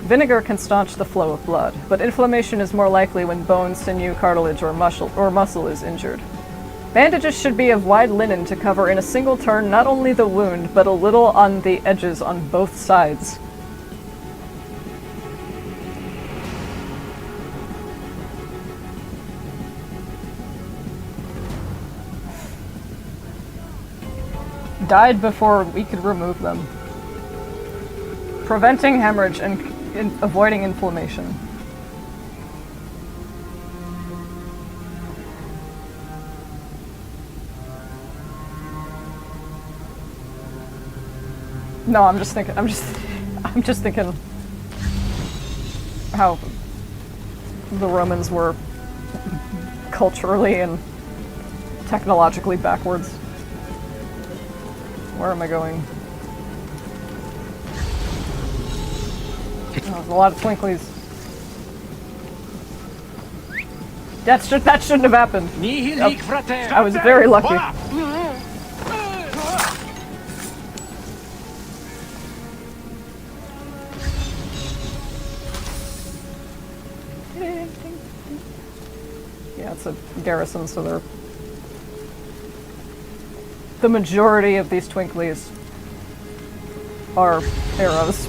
Vinegar can staunch the flow of blood, but inflammation is more likely when bone, sinew, cartilage, or muscle is injured. Bandages should be of wide linen to cover in a single turn not only the wound, but a little on the edges on both sides. Died before we could remove them. Preventing hemorrhage and avoiding inflammation. No, I'm just thinking how the Romans were culturally and technologically backwards. Where am I going? Oh, there's a lot of twinklies. That shouldn't have happened. I was very lucky. Yeah, it's a garrison, so they're... The majority of these twinklies are arrows.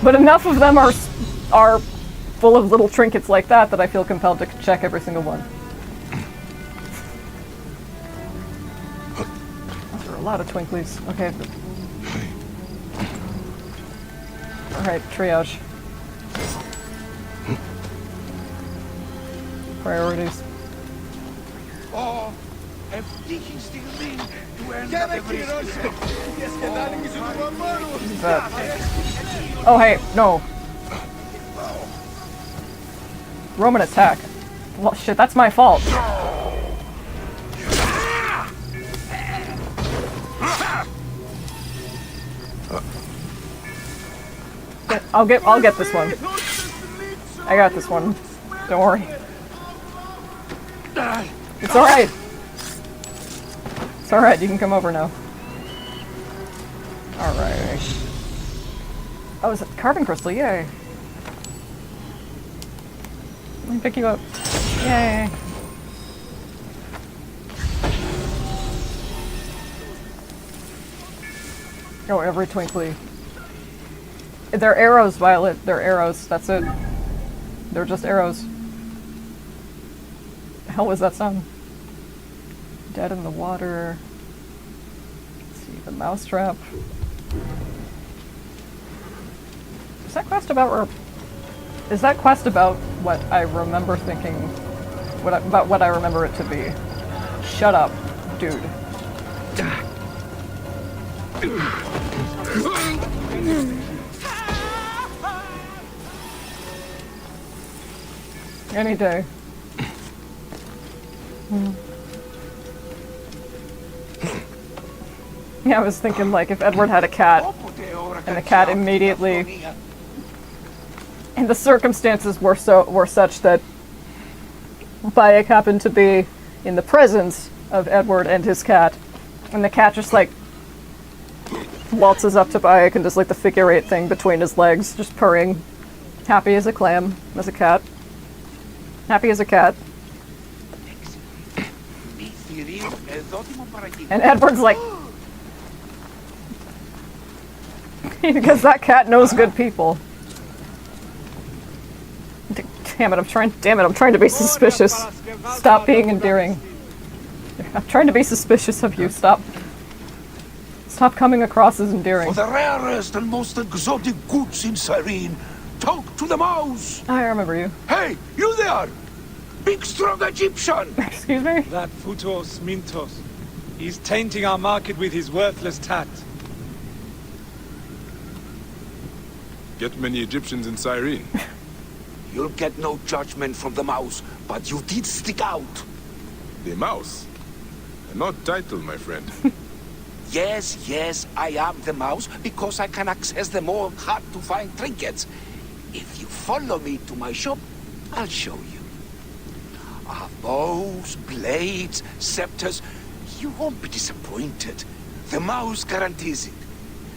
But enough of them are full of little trinkets like that I feel compelled to check every single one. Those are a lot of twinklies. Okay. Alright, triage. Priorities. Oh hey, no. Roman attack. Well, shit, that's my fault. I'll get this one. I got this one. Don't worry. It's alright. It's alright, you can come over now. Alright. Oh, is it carbon crystal? Yay. Let me pick you up. Yay. Oh, every twinkly. They're arrows, Violet. They're arrows. That's it. They're just arrows. The hell was that sound? Dead in the water. Let's see, the mousetrap. Is that quest about what I remember thinking? About what I remember it to be? Shut up, dude. Any day. Yeah, I was thinking, like, if Edward had a cat, and the cat immediately... And the circumstances were such that Bayek happened to be in the presence of Edward and his cat, and the cat just, like, waltzes up to Bayek and does like the figure 8 thing between his legs, just purring. Happy as a clam, as a cat. Happy as a cat. And Edward's like... because that cat knows good people. Damn it, I'm trying to be suspicious. Stop being endearing. I'm trying to be suspicious of you. Stop coming across as endearing. For the rarest and most exotic goods in Cyrene, talk to the mouse! I remember you. Hey, you there! Big strong Egyptian! Excuse me? That Futos Mintos. He's tainting our market with his worthless tat. Get many Egyptians in Cyrene. You'll get no judgment from the mouse, but you did stick out. The mouse? An odd title, my friend. Yes, I am the mouse, because I can access the more hard-to-find trinkets. If you follow me to my shop, I'll show you. I have bows, blades, scepters. You won't be disappointed. The mouse guarantees it.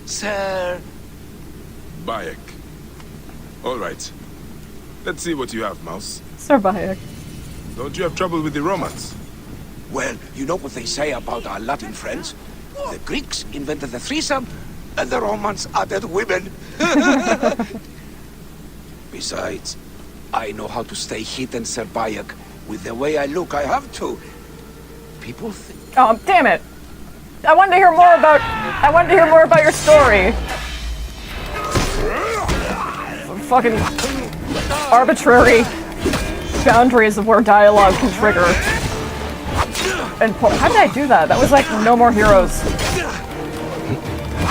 Sir... Bayek. All right. Let's see what you have, mouse. Sir Bayek. Don't you have trouble with the Romans? Well, you know what they say about our Latin friends? The Greeks invented the threesome, and the Romans added women. Besides, I know how to stay hidden, Sir Bayek. With the way I look, I have to. People think... Oh, damn it! I wanted to hear more about your story. Fucking arbitrary boundaries of where dialogue can trigger. And how did I do that? That was like No More Heroes.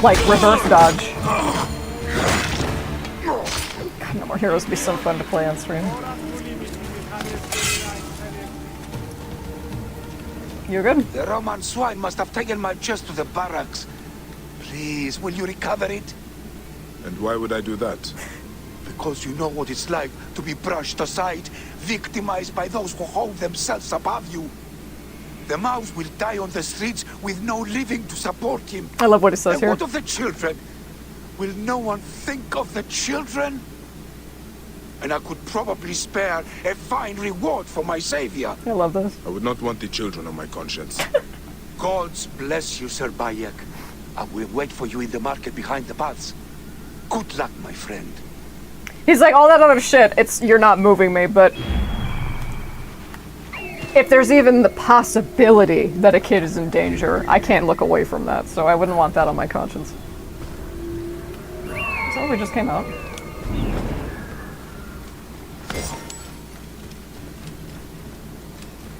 Like reverse dodge. God, No More Heroes would be so fun to play on stream. You good? The Roman swine must have taken my chest to the barracks. Please, will you recover it? And why would I do that? Because you know what it's like to be brushed aside, victimized by those who hold themselves above you. The mouse will die on the streets with no living to support him. I love what he says and here. What of the children? Will no one think of the children? And I could probably spare a fine reward for my savior. I love this. I would not want the children on my conscience. Gods bless you, Sir Bayek. I will wait for you in the market behind the paths. Good luck, my friend. He's like, all that other shit, you're not moving me, but... if there's even the possibility that a kid is in danger, I can't look away from that, so I wouldn't want that on my conscience. So we just came out.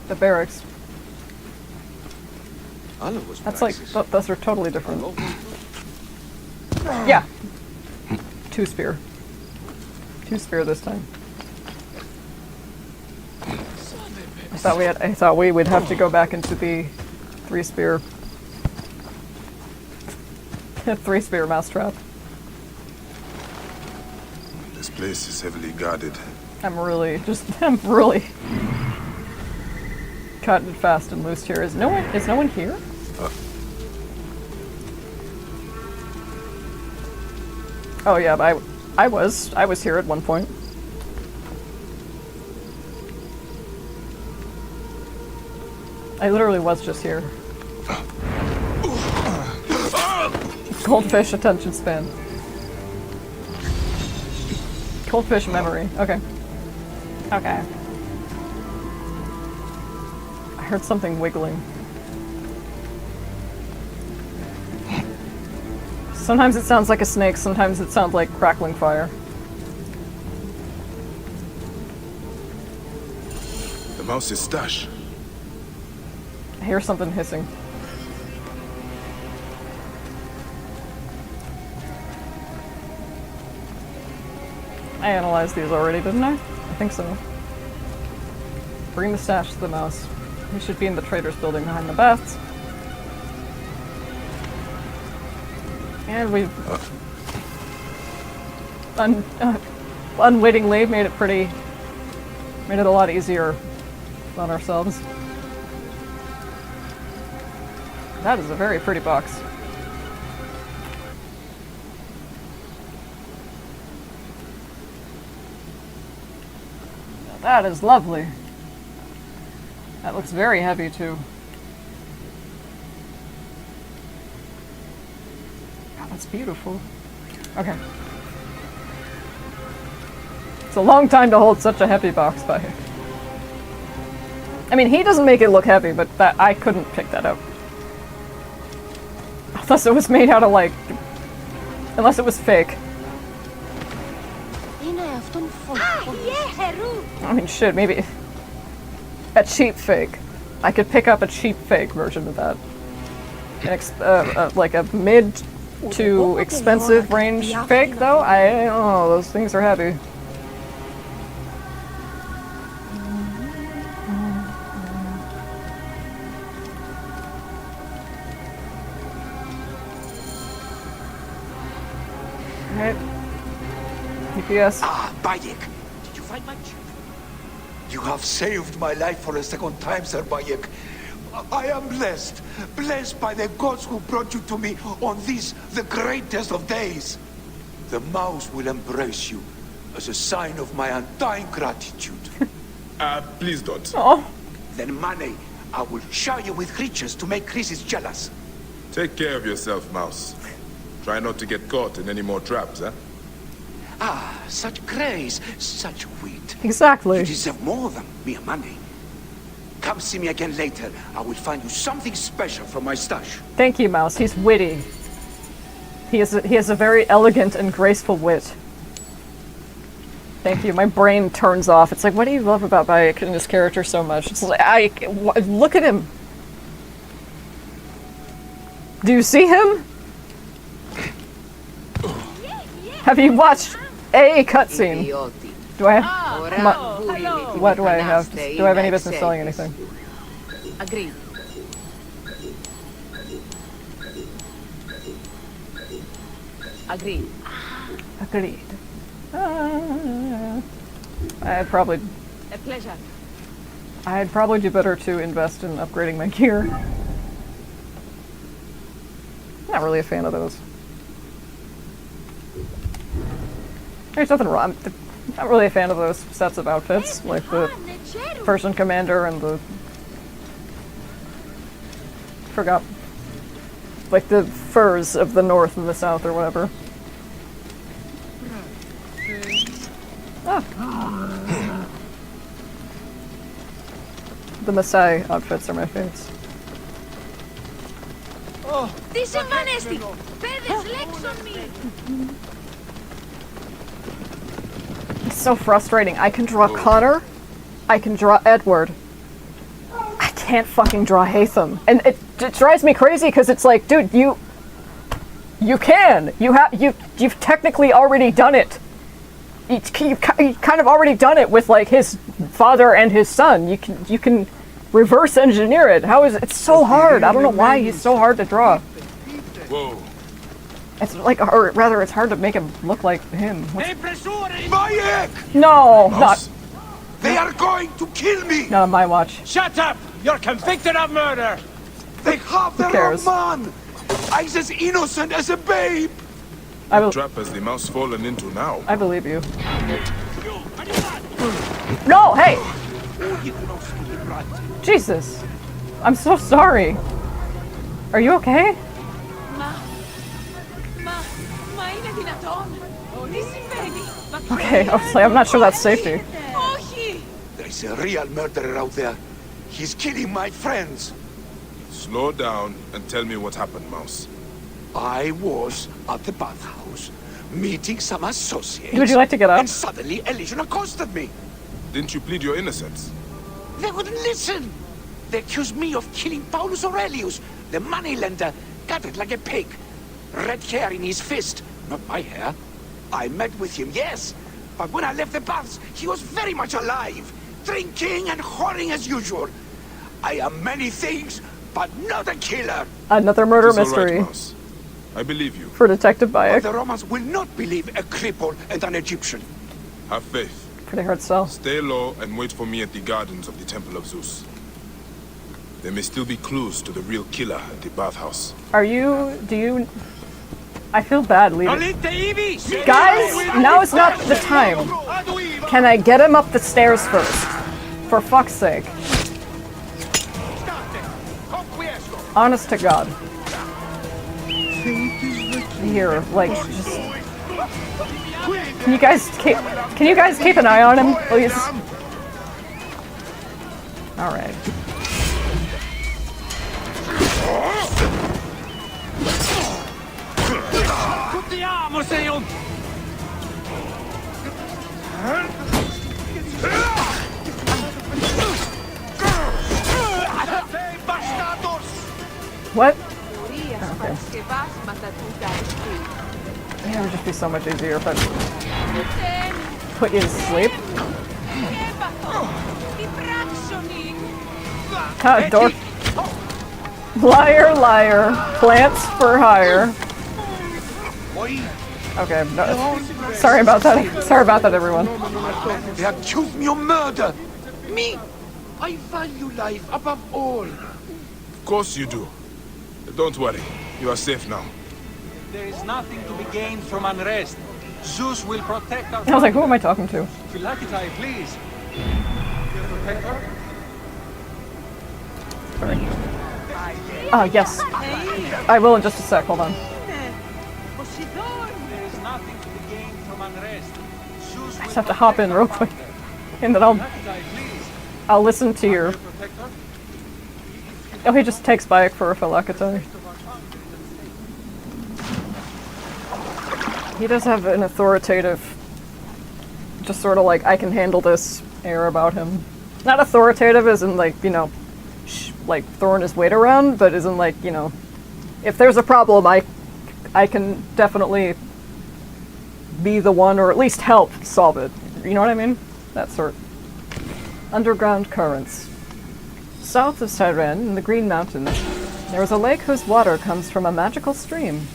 The barracks. That's like, those are totally different. Yeah. Two spear this time. I thought we would have to go back into the three spear mousetrap. This place is heavily guarded. I'm really cutting it fast and loose here. Is no one here? Oh yeah, but I was here at one point. I literally was just here. Goldfish attention span. Goldfish memory. Okay. Okay. I heard something wiggling. Sometimes it sounds like a snake, sometimes it sounds like crackling fire. The mouse's stash. I hear something hissing. I analyzed these already, didn't I? I think so. Bring the stash to the mouse. We should be in the trader's building behind the baths. And we've unwittingly made it a lot easier on ourselves. That is a very pretty box. That is lovely. That looks very heavy, too. God, that's beautiful. Okay. It's a long time to hold such a heavy box by. I mean, he doesn't make it look heavy, but that I couldn't pick that up. Unless it was made out of, like... Unless it was fake. I mean, shit, maybe... A cheap fake. I could pick up a cheap fake version of that. Like a mid to expensive range fake, though? I don't know, those things are heavy. Alright. UPS. Ah, Bayek! Did you find my children? You have saved my life for a second time, Sir Bayek. I am blessed. Blessed by the gods who brought you to me on this, the greatest of days. The mouse will embrace you as a sign of my undying gratitude. Please don't. Oh. Then, Mane, I will shower you with creatures to make Chrysis jealous. Take care of yourself, Mouse. Try not to get caught in any more traps, huh? Ah, such grace, such wit. Exactly. You deserve more than mere money. Come see me again later. I will find you something special from my stash. Thank you, Mouse. He's witty. He has a very elegant and graceful wit. Thank you. My brain turns off. It's like, what do you love about Bayek and this character so much? It's like, look at him. Do you see him? Have you watched a cutscene? Do I have... What do I have? Do I have any business selling anything? Agreed. Agreed. Agreed. I'd probably... A pleasure. I'd probably do better to invest in upgrading my gear. Not really a fan of those. There's nothing wrong. I'm not really a fan of those sets of outfits, like the Persian Commander and the... Forgot. Like the furs of the north and the south or whatever. Ah. The Maasai outfits are my faves. Τι συμβάνεστη! Παιδες, λέξον me! It's so frustrating. I can draw Connor. I can draw Edward. I can't fucking draw Haytham. And it drives me crazy because it's like, dude, you can. You've technically already done it. You've kind of already done it with like his father and his son. You can reverse engineer it. How is it? It's so hard. I don't know why he's so hard to draw. Whoa. It's like, or rather, it's hard to make him look like him. Bayek! No, not. They are going to kill me! Not on my watch. Shut up! You're convicted of murder! They have the wrong man! I'm as innocent as a babe! What trap has the mouse fallen into now? I believe you. No, hey! Jesus. I'm so sorry. Are you okay? Okay, I was like, I'm not sure that's safety. There's a real murderer out there. He's killing my friends. Slow down and tell me what happened, Mouse. I was at the bathhouse, meeting some associates. Would you like to get up? And suddenly a legion accosted me. Didn't you plead your innocence? They wouldn't listen. They accused me of killing Paulus Aurelius, the moneylender, gutted like a pig. Red hair in his fist, not my hair. I met with him, yes. But when I left the baths, he was very much alive, drinking and whoring as usual. I am many things, but not a killer. Another murder It's all right, mystery. Mouse. I believe you. For Detective But Bayek. the Romans will not believe a cripple and an Egyptian. Have faith. Pretty hard sell. Stay low and wait for me at the gardens of the Temple of Zeus. There may still be clues to the real killer at the bathhouse. Do you I feel bad leaving. Guys, now is not the time. Can I get him up the stairs first? For fuck's sake. Honest to God. Here, like, just... Can you guys keep an eye on him, please? Alright. What? Okay. Yeah, it would just be so much easier if I put you to sleep. Ah, dork. Liar, liar. Plants for hire. Okay, no. Sorry about that. Sorry about that, everyone. They accuse me of murder. Me? I value life above all. Of course you do. Don't worry. You are safe now. There is nothing to be gained from unrest. Zeus will protect our... I was like, who am I talking to? Phylakitai, please. Protector? Sorry. Ah, yes. I will in just a sec. Hold on. There is nothing to be gained from unrest. Zeus I just have to hop in real quick. And then I'll listen to your... Oh, he just takes Bayek for a Phylakitai. He does have an authoritative, just sort of like, I can handle this air about him. Not authoritative as in like, you know, like throwing his weight around, but as in like, you know, if there's a problem, I can definitely be the one, or at least help solve it. You know what I mean? That sort. Underground currents. South of Syren, in the Green Mountains, there is a lake whose water comes from a magical stream.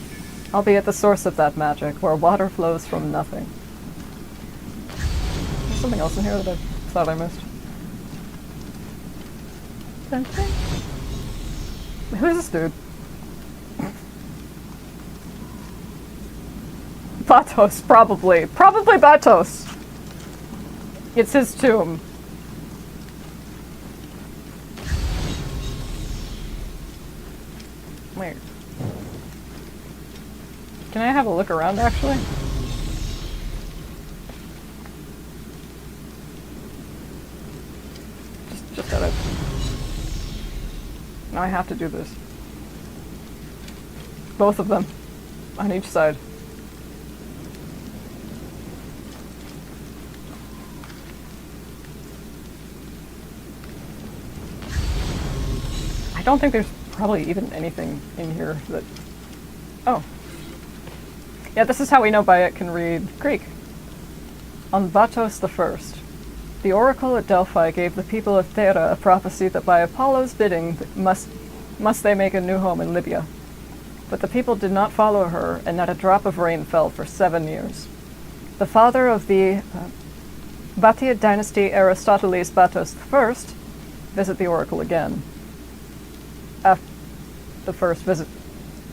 I'll be at the source of that magic, where water flows from nothing. There's something else in here that I thought I missed. Who's this dude? Batos, probably. Probably Batos! It's his tomb. Wait. Can I have a look around, actually? Just out of... Now I have to do this. Both of them. On each side. I don't think there's probably even anything in here that... Oh. Yeah, this is how we know Bayek can read Greek. On Batos I, the oracle at Delphi gave the people of Thera a prophecy that by Apollo's bidding must they make a new home in Libya. But the people did not follow her, and not a drop of rain fell for 7 years. The father of the Batiad dynasty, Aristoteles Batos I, visit the oracle again. The first visit...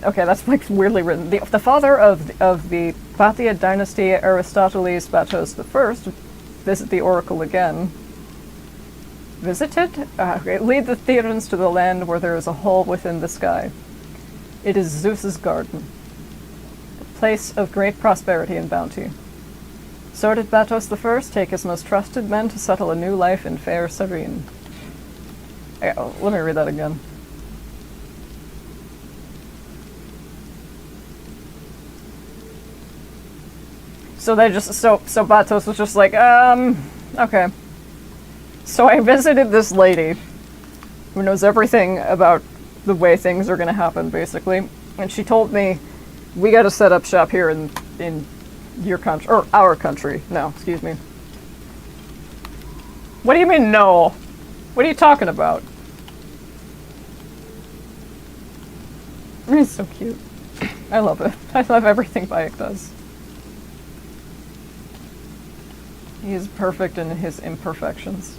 Okay, that's like weirdly written. The father of the Batiad dynasty, Aristoteles Batos I, visit the oracle again. Visited? Okay. Lead the Theans to the land where there is a hole within the sky. It is Zeus's garden, a place of great prosperity and bounty. So did Batos I take his most trusted men to settle a new life in fair Cyrene. Let me read that again. So they just, so Batos was just like, okay. So I visited this lady who knows everything about the way things are gonna happen, basically. And she told me, we gotta set up shop here in your country, or our country. No, excuse me. What do you mean, no? What are you talking about? He's so cute. I love it. I love everything Bayek does. He is perfect in his imperfections.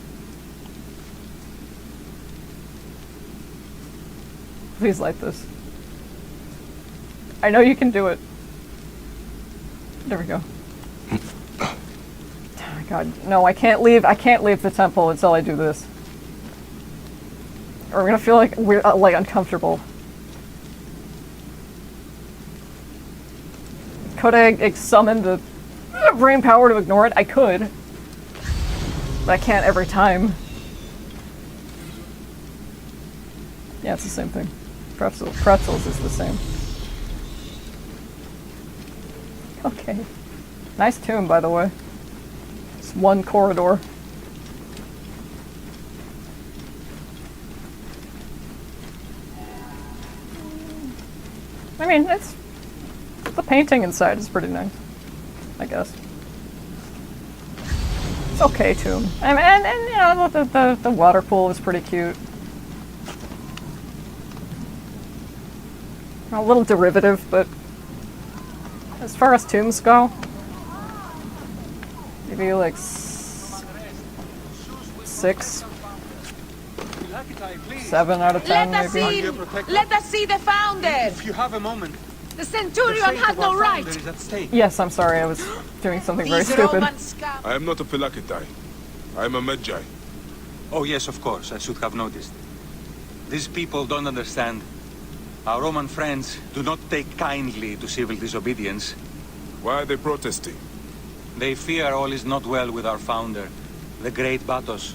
Please light this. I know you can do it. There we go. Oh my god. No, I can't leave the temple until I do this. Or I'm gonna feel like we're like uncomfortable. Could I summon the brain power to ignore it? I could. But I can't every time. Yeah, it's the same thing. Pretzels is the same. Okay. Nice tomb, by the way. It's one corridor. I mean, it's... The painting inside is pretty nice. I guess. It's okay tomb. And you know, the water pool was pretty cute. A little derivative, but as far as tombs go, maybe like 6, 7 out of 10, Let us maybe. in! Let us see the founder! If you have a moment. The Centurion has no right! Is at stake. Yes, I'm sorry, I was doing something very These stupid. Roman scum. I am not a Phylakitai. I am a Medjay. Oh yes, of course. I should have noticed. These people don't understand. Our Roman friends do not take kindly to civil disobedience. Why are they protesting? They fear all is not well with our founder, the great Batos.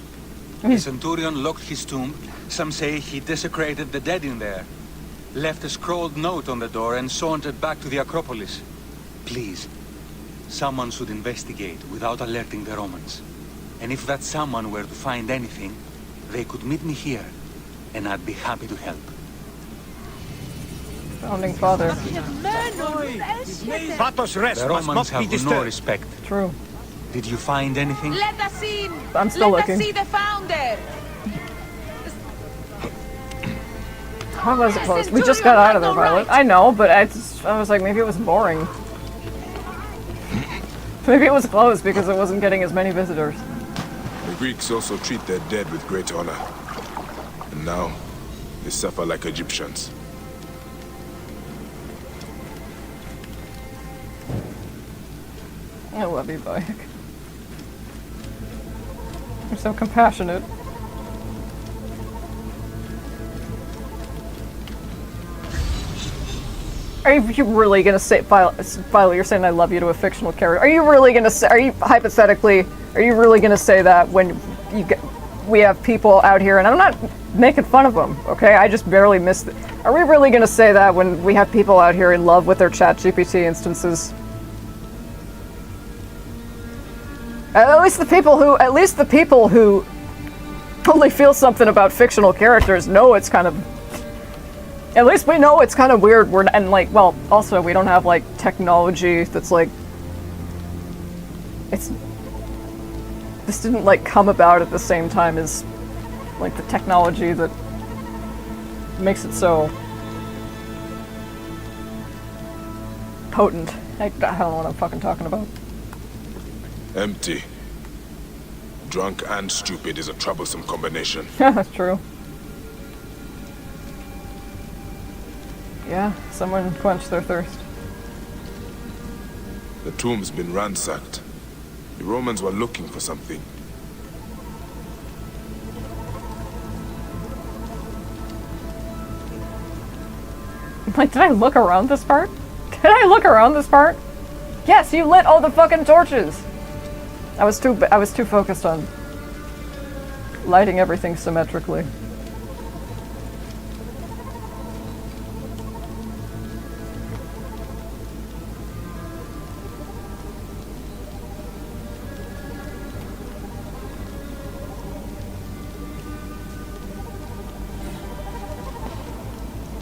The Centurion locked his tomb. Some say he desecrated the dead in there. Left a scrawled note on the door and sauntered back to the Acropolis. Please, someone should investigate without alerting the Romans. And if that someone were to find anything, they could meet me here, and I'd be happy to help. Founding father. Batos' rest The must Romans not be have no disturbed. respect. True. Did you find anything? Let us in! I'm still Let looking. us see the founder! How was it closed? We just got out of there, Violet. I know, but I was like, maybe it was boring. Maybe it was closed because it wasn't getting as many visitors. The Greeks also treat their dead with great honor. And now, they suffer like Egyptians. I love you, Bayek. You're so compassionate. Are you really gonna say, Violet, you're saying I love you to a fictional character. Are you really gonna say, are you really gonna say that when we have people out here, and I'm not making fun of them, okay? I just barely missed it. Are we really gonna say that when we have people out here in love with their ChatGPT instances? At least the people who only feel something about fictional characters know it's kind of... At least we know it's kind of weird. And like, well, also we don't have like technology that's like... This didn't like come about at the same time as like the technology that makes it so potent. I don't know what I'm fucking talking about. Empty. Drunk and stupid is a troublesome combination. Yeah, that's true. Yeah, someone quenched their thirst. The tomb's been ransacked. The Romans were looking for something. Like, did I look around this part? Did I look around this part? Yes, you lit all the fucking torches! I was too focused on lighting everything symmetrically.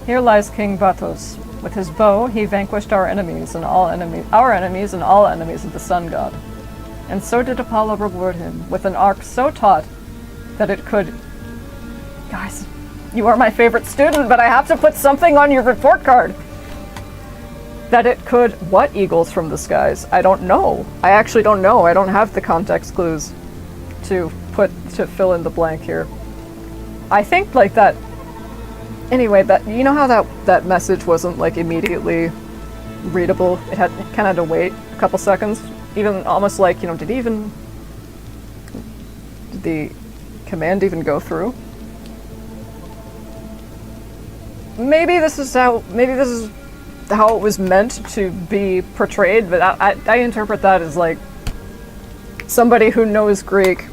Here lies King Batos. With his bow, he vanquished our enemies and all enemies of the sun god. And so did Apollo reward him with an arc so taut that it could... Guys, you are my favorite student, but I have to put something on your report card. That it could... What eagles from the skies? I don't know. I actually don't know. I don't have the context clues to fill in the blank here. I think like that... Anyway, that you know how that message wasn't like immediately readable? It kind of had to wait a couple seconds. Even almost like, did the command even go through? Maybe this is how it was meant to be portrayed, but I interpret that as like somebody who knows Greek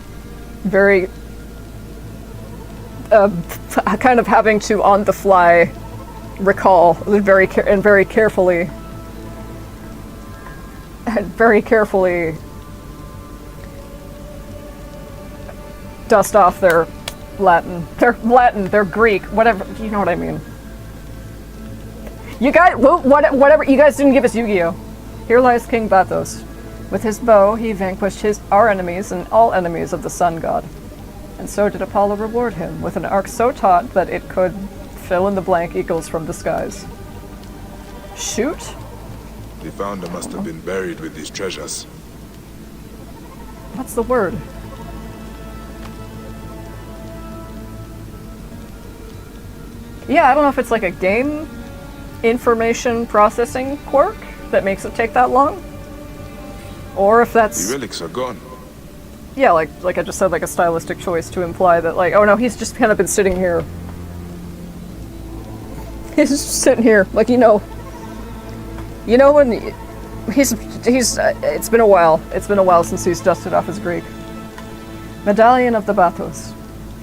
very kind of having to on the fly recall very carefully dust off their Latin, their Greek, whatever, you know what I mean. You guys, whatever, you guys didn't give us Yu-Gi-Oh! Here lies King Bathos. With his bow, he vanquished our enemies and all enemies of the sun god. And so did Apollo reward him, with an arc so taut that it could fill in the blank eagles from the skies. Shoot? The founder must have been buried with these treasures. What's the word? Yeah, I don't know if it's like a game information processing quirk that makes it take that long. Or if that's... The relics are gone. Yeah, like I just said, like a stylistic choice to imply that, like, oh no, he's just kind of been sitting here. He's just sitting here, like, when he's it's been a while. It's been a while since he's dusted off his Greek. Medallion of the Bathos.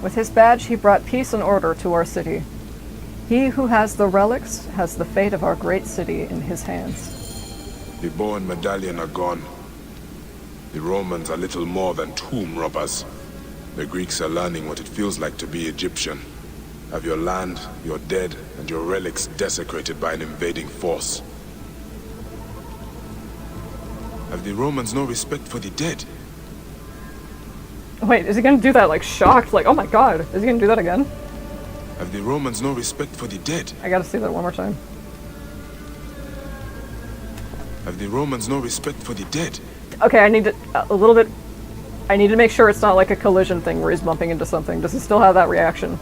With his badge, he brought peace and order to our city. He who has the relics has the fate of our great city in his hands. The bow and medallion are gone. The Romans are little more than tomb robbers. The Greeks are learning what it feels like to be Egyptian. Have your land, your dead, and your relics desecrated by an invading force. Have the Romans no respect for the dead? Wait, is he gonna do that, like, shocked? Like, oh my god, is he gonna do that again? Have the Romans no respect for the dead? I gotta see that one more time. Have the Romans no respect for the dead? Okay, I need to, I need to make sure it's not like a collision thing where he's bumping into something. Does he still have that reaction?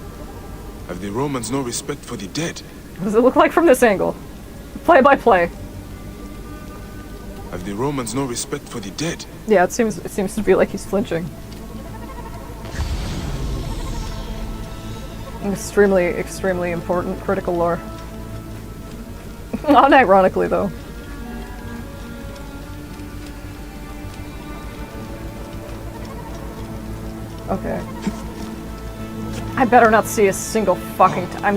Have the Romans no respect for the dead? What does it look like from this angle? Play by play. Have the Romans no respect for the dead? Yeah, it seems to be like he's flinching. Extremely, extremely important critical lore. Not ironically, though. Okay. I better not see a single fucking I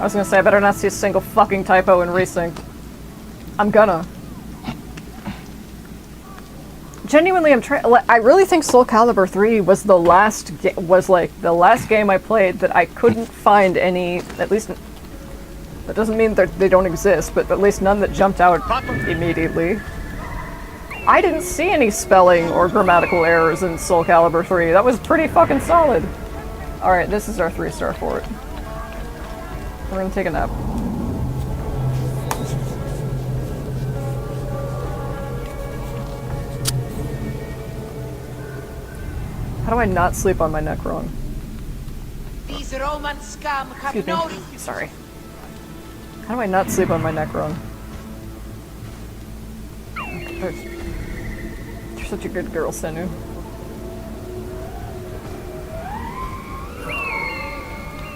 was gonna say I better not see a single fucking typo in Resync. I'm gonna. Genuinely, I really think Soul Calibur 3 was the last game I played that I couldn't find any, at least, that doesn't mean that they don't exist, but at least none that jumped out immediately. I didn't see any spelling or grammatical errors in Soul Calibur 3. That was pretty fucking solid. Alright, this is our 3-star for it. We're gonna take a nap. How do I not sleep on my Necron? These Roman scum have no... Sorry. How do I not sleep on my Necron? You're such a good girl, Senu.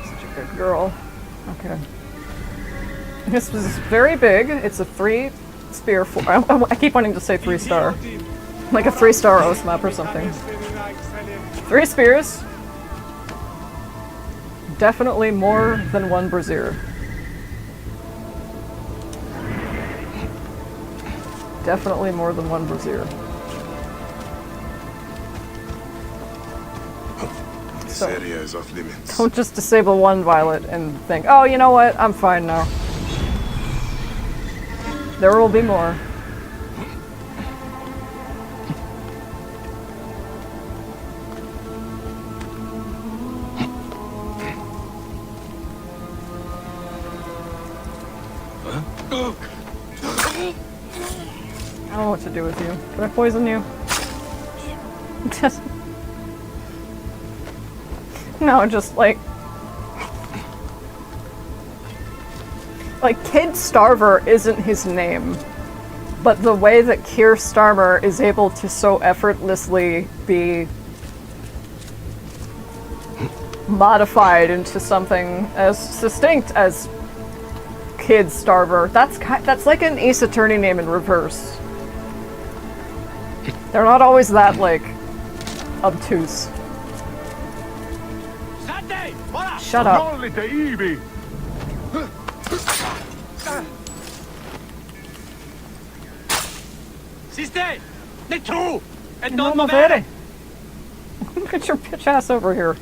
Such a good girl. Okay. This was very big. It's a 3-spear... I keep wanting to say 3-star. Like a 3-star Osmap or something. 3 spears. Definitely more than 1 brazier. Definitely more than 1 brazier. This area is off limits. Don't just disable 1 violet and think, oh, you know what? I'm fine now. There will be more. I don't know what to do with you. Can I poison you? Just... No, just like... Like, Kid Starver isn't his name. But the way that Keir Starmer is able to so effortlessly be modified into something as distinct as Kid Starmer, that's like an Ace Attorney name in reverse. They're not always that, like, obtuse. Shut up. Get your bitch ass over here.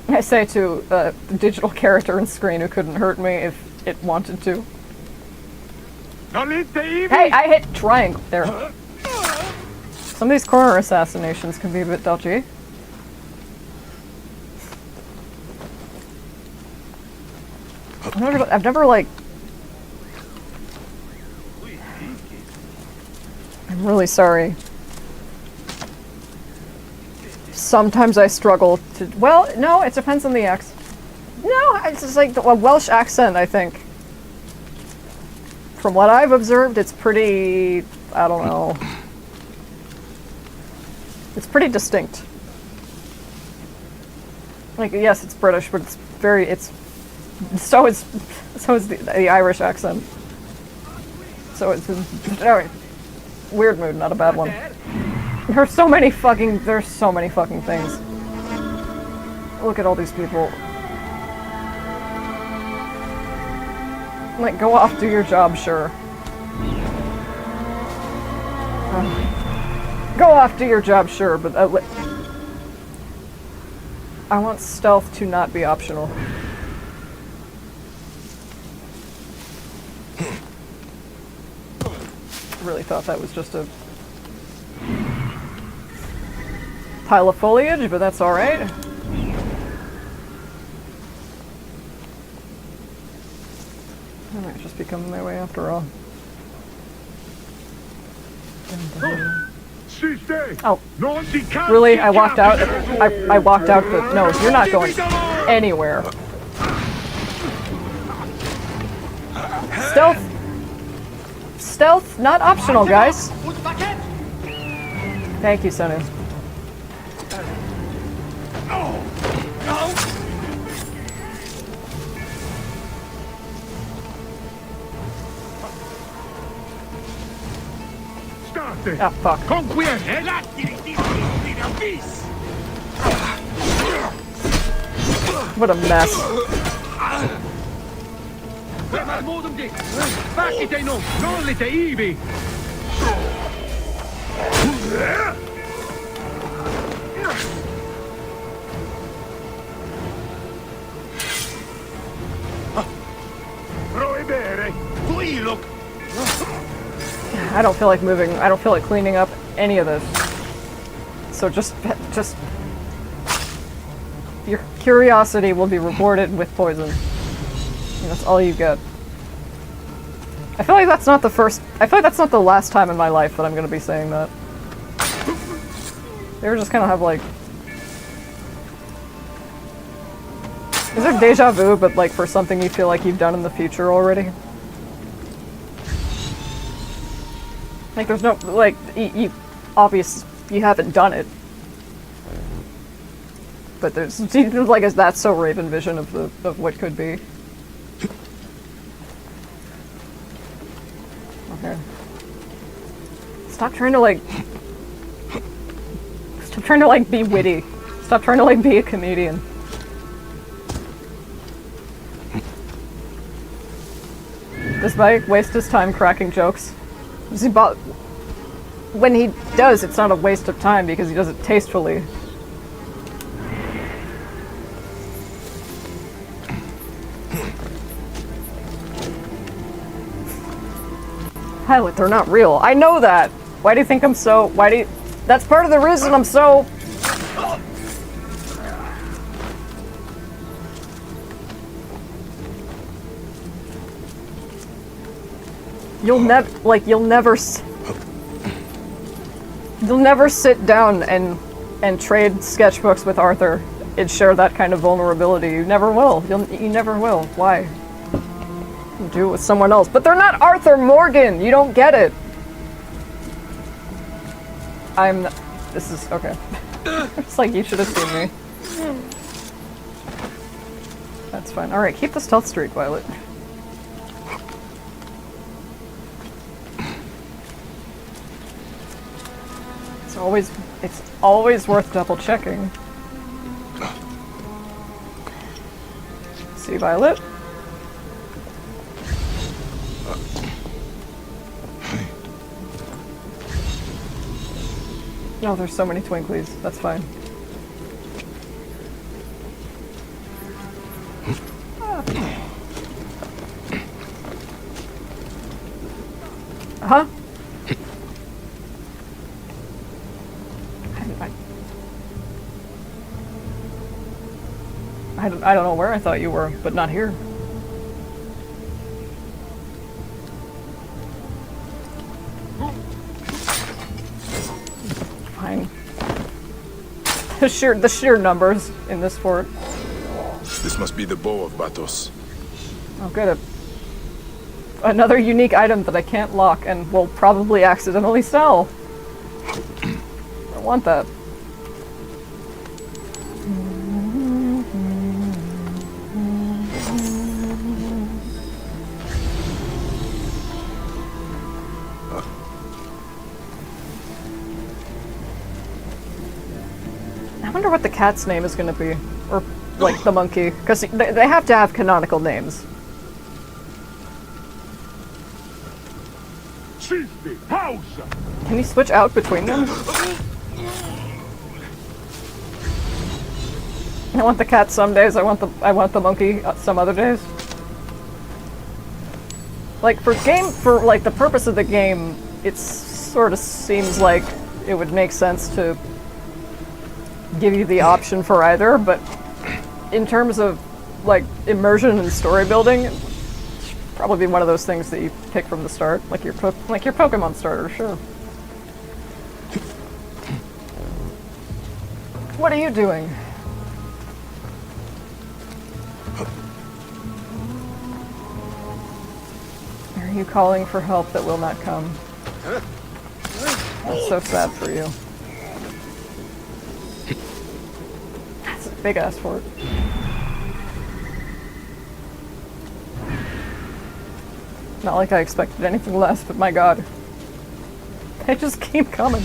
I say to the digital character in screen who couldn't hurt me if it wanted to. Hey, I hit triangle there. Some of these corner assassinations can be a bit dodgy. I've never like... I'm really sorry. Sometimes I struggle to... Well, no, it depends on the accent. No, it's just like a Welsh accent, I think. From what I've observed, it's pretty... I don't know. It's pretty distinct. Like, yes, it's British, but it's very... So is the Irish accent. So it's... Alright. Weird mood, not a bad one. There's so many fucking things. Look at all these people. Like, go off, do your job, sure. Go off, do your job, sure, but I want stealth to not be optional. Really thought that was just a pile of foliage, but that's alright. I might just be coming my way after all. Oh, really? I walked out? I walked out, but no, you're not going anywhere. Stealth! Stealth, not optional, guys. Thank you, Sonu. Ah, fuck. What a mess. I don't feel like moving. I don't feel like cleaning up any of this. So just your curiosity will be rewarded with poison. And that's all you get. I feel like that's not the first. I feel like that's not the last time in my life that I'm going to be saying that. You ever just kind of have like. Is there deja vu, but like for something you feel like you've done in the future already? Like there's no, like, you haven't done it. But there's, like, is that so Raven vision of what could be? Okay. Stop trying to, like, be witty. Stop trying to, like, be a comedian. Does Mike waste his time cracking jokes? When he does, it's not a waste of time because he does it tastefully. Pilot, they're not real. I know that! Why do you think I'm so... That's part of the reason I'm so... You'll never sit down and trade sketchbooks with Arthur and share that kind of vulnerability. You never will. You never will. Why? and do it with someone else. But they're not Arthur Morgan! You don't get it! This is... okay. It's like you should have seen me. That's fine. Alright, keep the stealth streak, Violet. It's always worth double checking. See, Violet? No, there's so many twinklies. That's fine. Huh? I don't know where I thought you were, but not here. Fine. The sheer numbers in this fort. This must be the bow of Batos. Oh, good. Another unique item that I can't lock and will probably accidentally sell. I want that. I wonder what the cat's name is going to be. Or, like, the monkey. Because they have to have canonical names. Can you switch out between them? I want the cat some days, I want the monkey some other days. Like, for the purpose of the game, it sort of seems like it would make sense to give you the option for either, but in terms of, like, immersion and story building, it should probably be one of those things that you pick from the start, like your Pokemon starter, sure. What are you doing? Are you calling for help that will not come? That's so sad for you. That's a big ass fort. Not like I expected anything less, but my god. They just keep coming.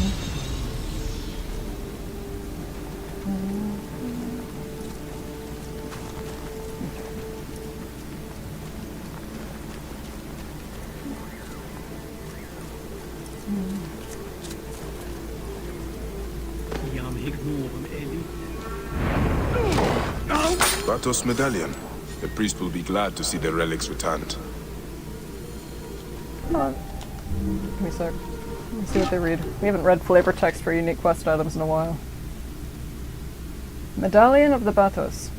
Batos medallion. The priest will be glad to see the relics returned. Come on. Give me a sec. Let's see what they read. We haven't read flavor text for unique quest items in a while. Medallion of the Batos.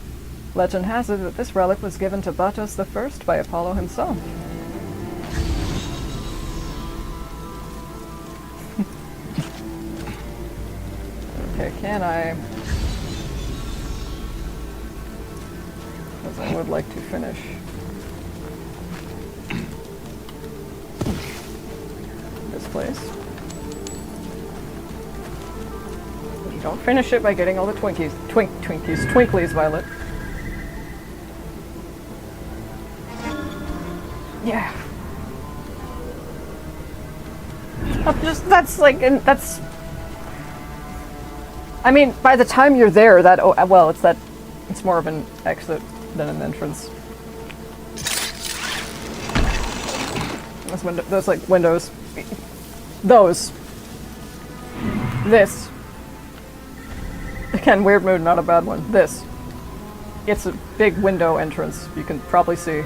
Legend has it that this relic was given to Batos the First by Apollo himself. Okay, can I... Because I would like to finish. This place. You don't finish it by getting all the twinklies, Violet. Yeah. That's... I mean, by the time you're there, it's more of an exit than an entrance. Those like windows. Those. This. Again, weird mood, not a bad one. This. It's a big window entrance, you can probably see.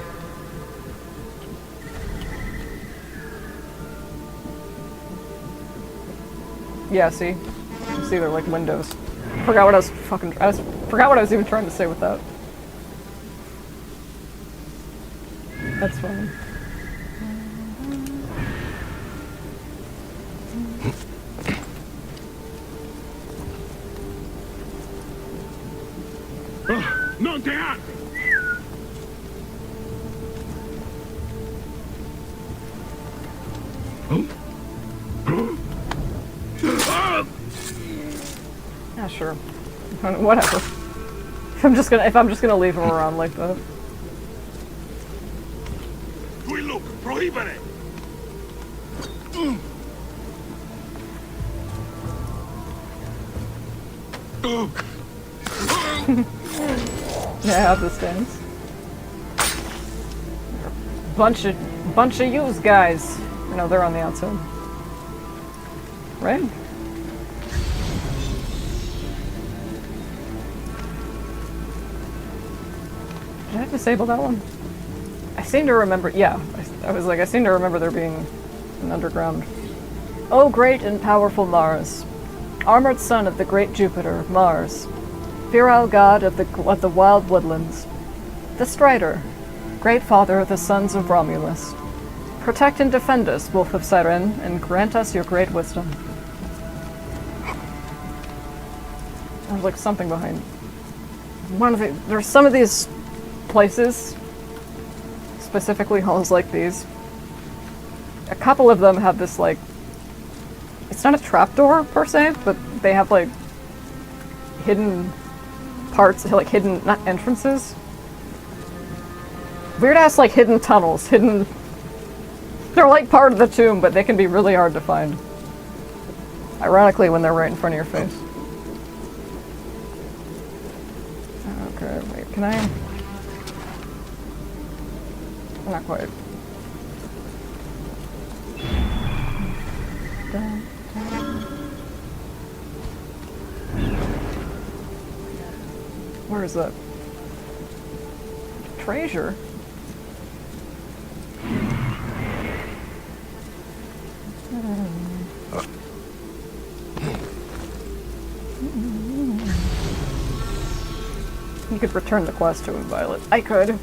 Yeah, see? You see they're like windows. Forgot what I was even trying to say with that. That's fine. sure. Whatever. If I'm just gonna leave him around like that. Qui look, prohibere! Yeah, I have this dance. Bunch of used guys. No, they're on the outside. Right? Did I disable that one? I seem to remember, yeah. I was like, I seem to remember there being an underground. O great and powerful Mars, armored son of the great Jupiter, Mars, virile god of the wild woodlands, the Strider, great father of the sons of Romulus, protect and defend us, Wolf of Siren, and grant us your great wisdom. There's like something behind. There's some of these places, specifically halls like these. A couple of them have this like, it's not a trapdoor per se, but they have like hidden parts, like hidden, not entrances. Weird ass like hidden tunnels, hidden. They're like part of the tomb, but they can be really hard to find. Ironically, when they're right in front of your face. Okay, wait, can I? Not quite. Where is that? Treasure? You could return the quest to him, Violet. I could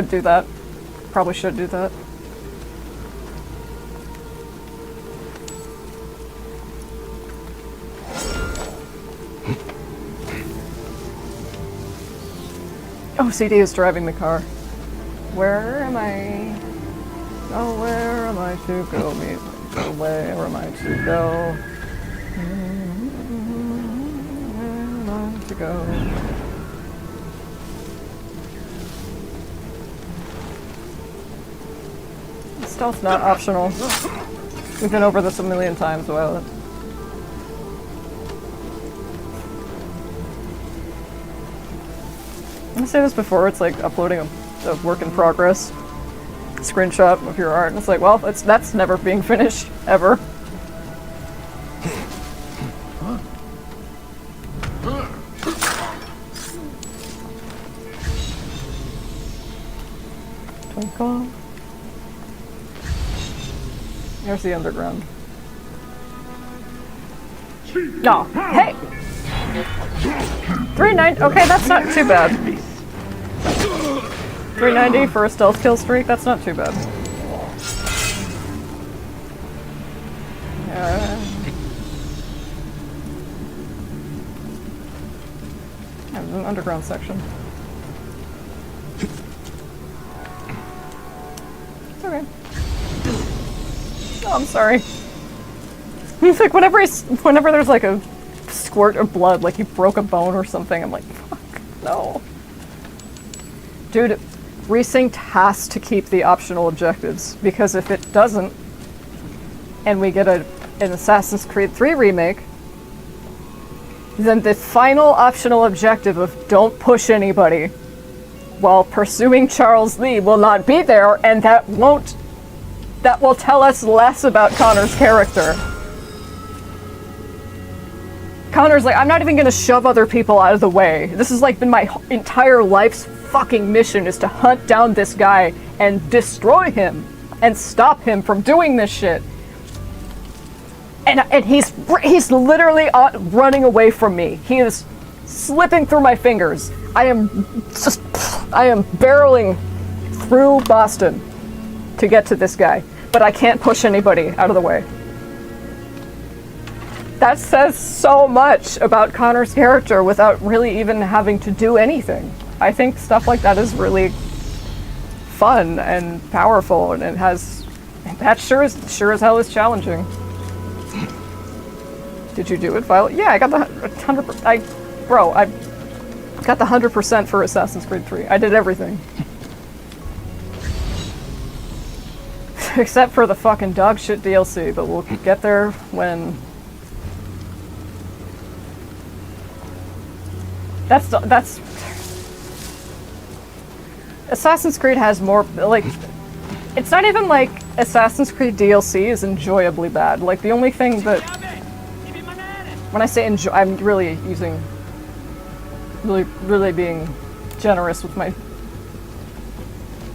do that. Probably should do that. OCD is driving the car. Where am I? Oh, where am I to go? Where am I to go? Where am I to go? Stealth's not optional. We've been over this a million times, Violet. I say this before, it's like uploading a work in progress screenshot of your art, and it's like, well, that's never being finished, ever. Twinkle. There's the underground. No, hey! 390, okay, that's not too bad. 390 for a stealth kill streak, that's not too bad. There's an underground section. It's okay. Oh, I'm sorry. It's like whenever there's like a squirt of blood, like he broke a bone or something, I'm like, fuck, no. Dude, Resync has to keep the optional objectives, because if it doesn't, and we get an Assassin's Creed 3 remake, then the final optional objective of don't push anybody while pursuing Charles Lee will not be there, and that will tell us less about Connor's character. Connor's like, I'm not even gonna shove other people out of the way. This has like been my entire life's fucking mission, is to hunt down this guy and destroy him and stop him from doing this shit. And he's literally running away from me. He is slipping through my fingers. I am barreling through Boston to get to this guy, but I can't push anybody out of the way. That says so much about Connor's character without really even having to do anything. I think stuff like that is really fun and powerful, and that sure as hell is challenging. Did you do it, Violet? Yeah, I got the 100%. I got the 100% for Assassin's Creed 3. I did everything. Except for the fucking dog shit DLC, but we'll get there when... That's... Assassin's Creed has more, like... It's not even like Assassin's Creed DLC is enjoyably bad. Like, the only thing that... When I say enjoy, I'm really using... Really being generous with my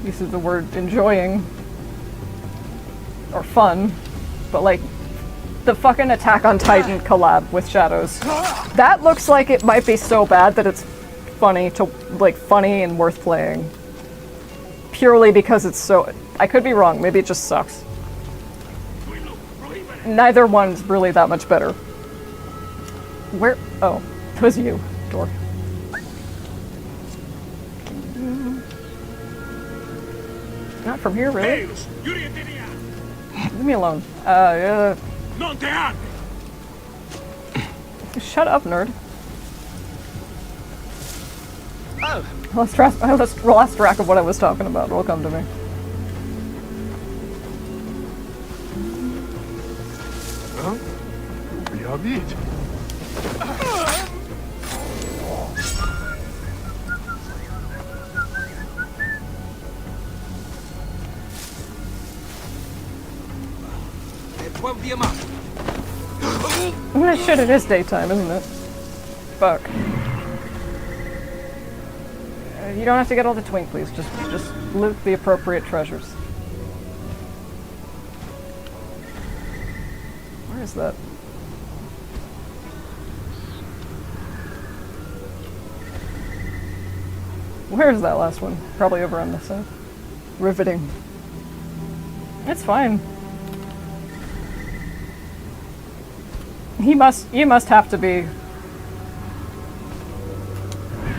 use of the word enjoying. Or fun. But, like, the fucking Attack on Titan collab with Shadows. That looks like it might be so bad that it's funny and worth playing. Purely because it's so... I could be wrong, maybe it just sucks. Neither one's really that much better. Where... Oh, it was you, Door. Not from here, really? Leave me alone. Shut up, nerd. I lost track of what I was talking about. It'll come to me. Shit, it is daytime, isn't it? Fuck. You don't have to get all the twinklies, just loot the appropriate treasures. Where is that? Where is that last one? Probably over on this side. Riveting. It's fine. You must have to be...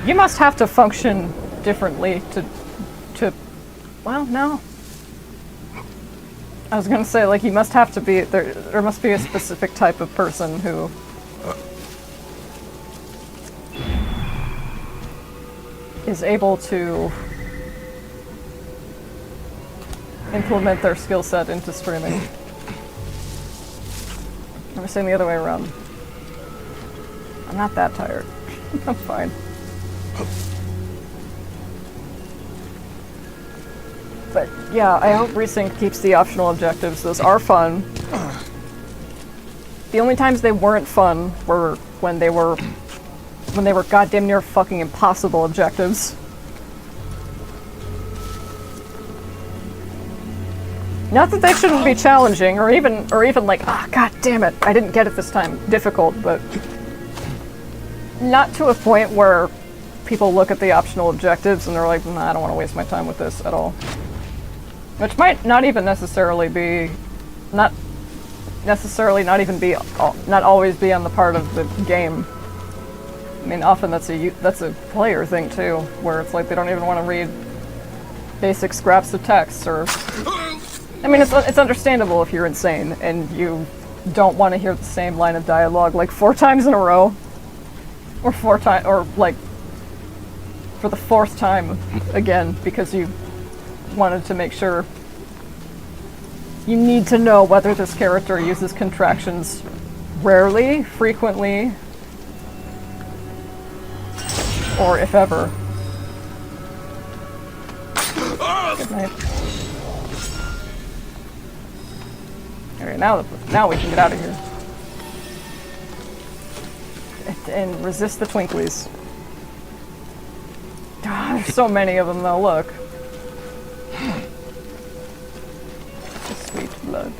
You must have to function differently to... Well, no. I was gonna say, like, you must have to be... There must be a specific type of person who... is able to implement their skill set into streaming. I was saying the other way around. I'm not that tired. I'm fine. But yeah, I hope Resync keeps the optional objectives. Those are fun. The only times they weren't fun were when they were goddamn near fucking impossible objectives. Not that they shouldn't be challenging, or even like, god damn it, I didn't get it this time. Difficult, but not to a point where people look at the optional objectives and they're like, nah, I don't want to waste my time with this at all. Which might not even necessarily be, not always be on the part of the game. I mean, often that's a player thing too, where it's like they don't even want to read basic scraps of text, or... I mean, it's understandable if you're insane and you don't want to hear the same line of dialogue like 4 times in a row, or like for the 4th time again because you wanted to make sure. You need to know whether this character uses contractions rarely, frequently, or if ever. Good night. Alright, now we can get out of here. And resist the twinklies. There's so many of them though, look. Sweet blood.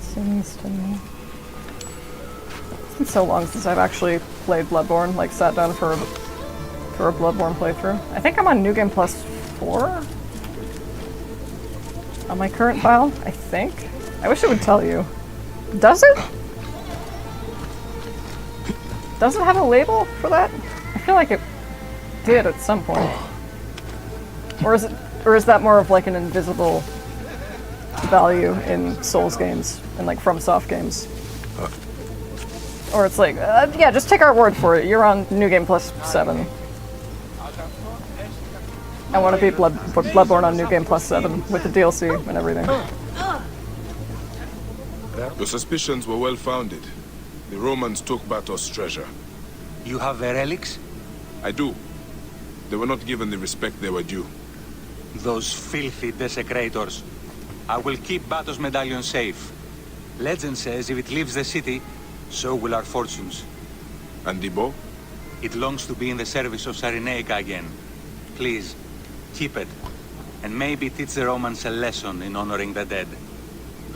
Seems to me. It's been so long since I've actually played Bloodborne, like sat down for a Bloodborne playthrough. I think I'm on New Game Plus 4? On my current file, I think? I wish it would tell you. Does it? Does it have a label for that? I feel like it did at some point. Or is that more of like an invisible value in Souls games and like FromSoft games. Or it's like, yeah, just take our word for it. You're on New Game Plus 7. I want to beat Bloodborne on New Game Plus 7 with the DLC and everything. Your suspicions were well founded. The Romans took Batos' treasure. You have the relics? I do. They were not given the respect they were due. Those filthy desecrators. I will keep Batos' medallion safe. Legend says if it leaves the city, so will our fortunes. And the bow? It longs to be in the service of Cyrenaica again. Please, keep it. And maybe teach the Romans a lesson in honoring the dead.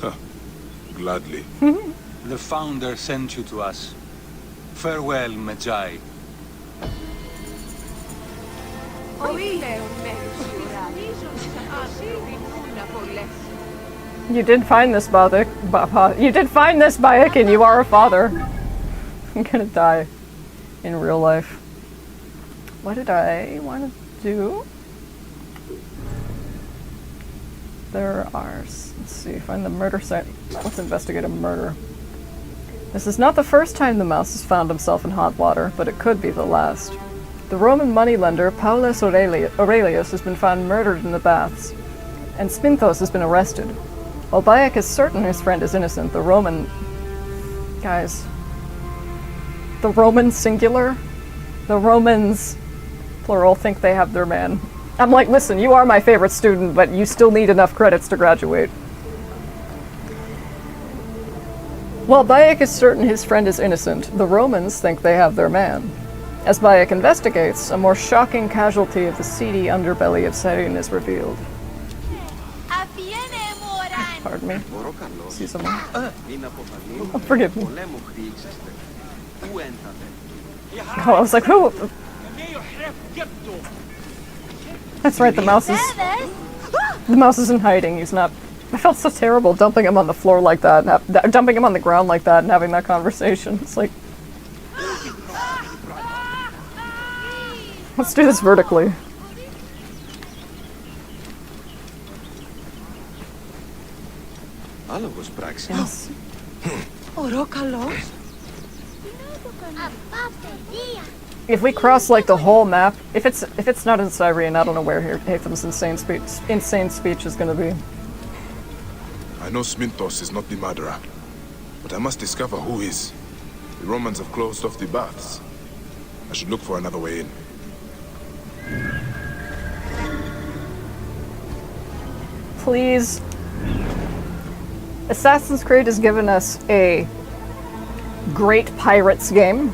Huh. Gladly. The Founder sent you to us. Farewell, Medjay. You did find this, Bayek. You did find this, Bayek, and you are a father. I'm gonna die in real life. What did I want to do? There are... Let's see, find the murder site. Let's investigate a murder. This is not the first time the mouse has found himself in hot water, but it could be the last. The Roman moneylender Paulus Aurelius has been found murdered in the baths, and Spinthos has been arrested. While Bayek is certain his friend is innocent, the Roman... Guys. The Roman singular? The Romans, plural, think they have their man. I'm like, listen, you are my favorite student, but you still need enough credits to graduate. While Bayek is certain his friend is innocent, the Romans think they have their man. As Bayek investigates, a more shocking casualty of the seedy underbelly of Cyrene is revealed. Pardon me. See someone? Oh, forgive me. Oh, I was like, who? That's right, the mouse is in hiding. He's not... I felt so terrible dumping him on the floor like that, and dumping him on the ground like that and having that conversation. It's like... Let's do this vertically. Yes. If we cross like the whole map, if it's not in Cyrene, I don't know where Hatham's insane speech is going to be. I know Sminthos is not the murderer, but I must discover who is. The Romans have closed off the baths. I should look for another way in. Please. Assassin's Creed has given us a great pirates game,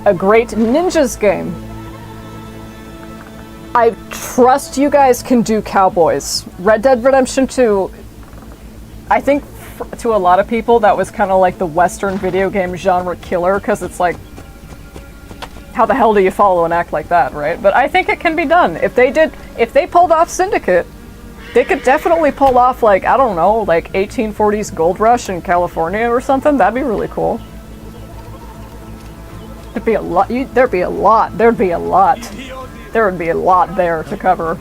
a great ninjas game. I trust you guys can do cowboys. Red Dead Redemption 2, I think to a lot of people that was kind of like the Western video game genre killer, because it's like, how the hell do you follow an act like that, right? But I think it can be done. If they pulled off Syndicate, they could definitely pull off, like, I don't know, like 1840s gold rush in California or something. That'd be really cool. There'd be a lot there to cover.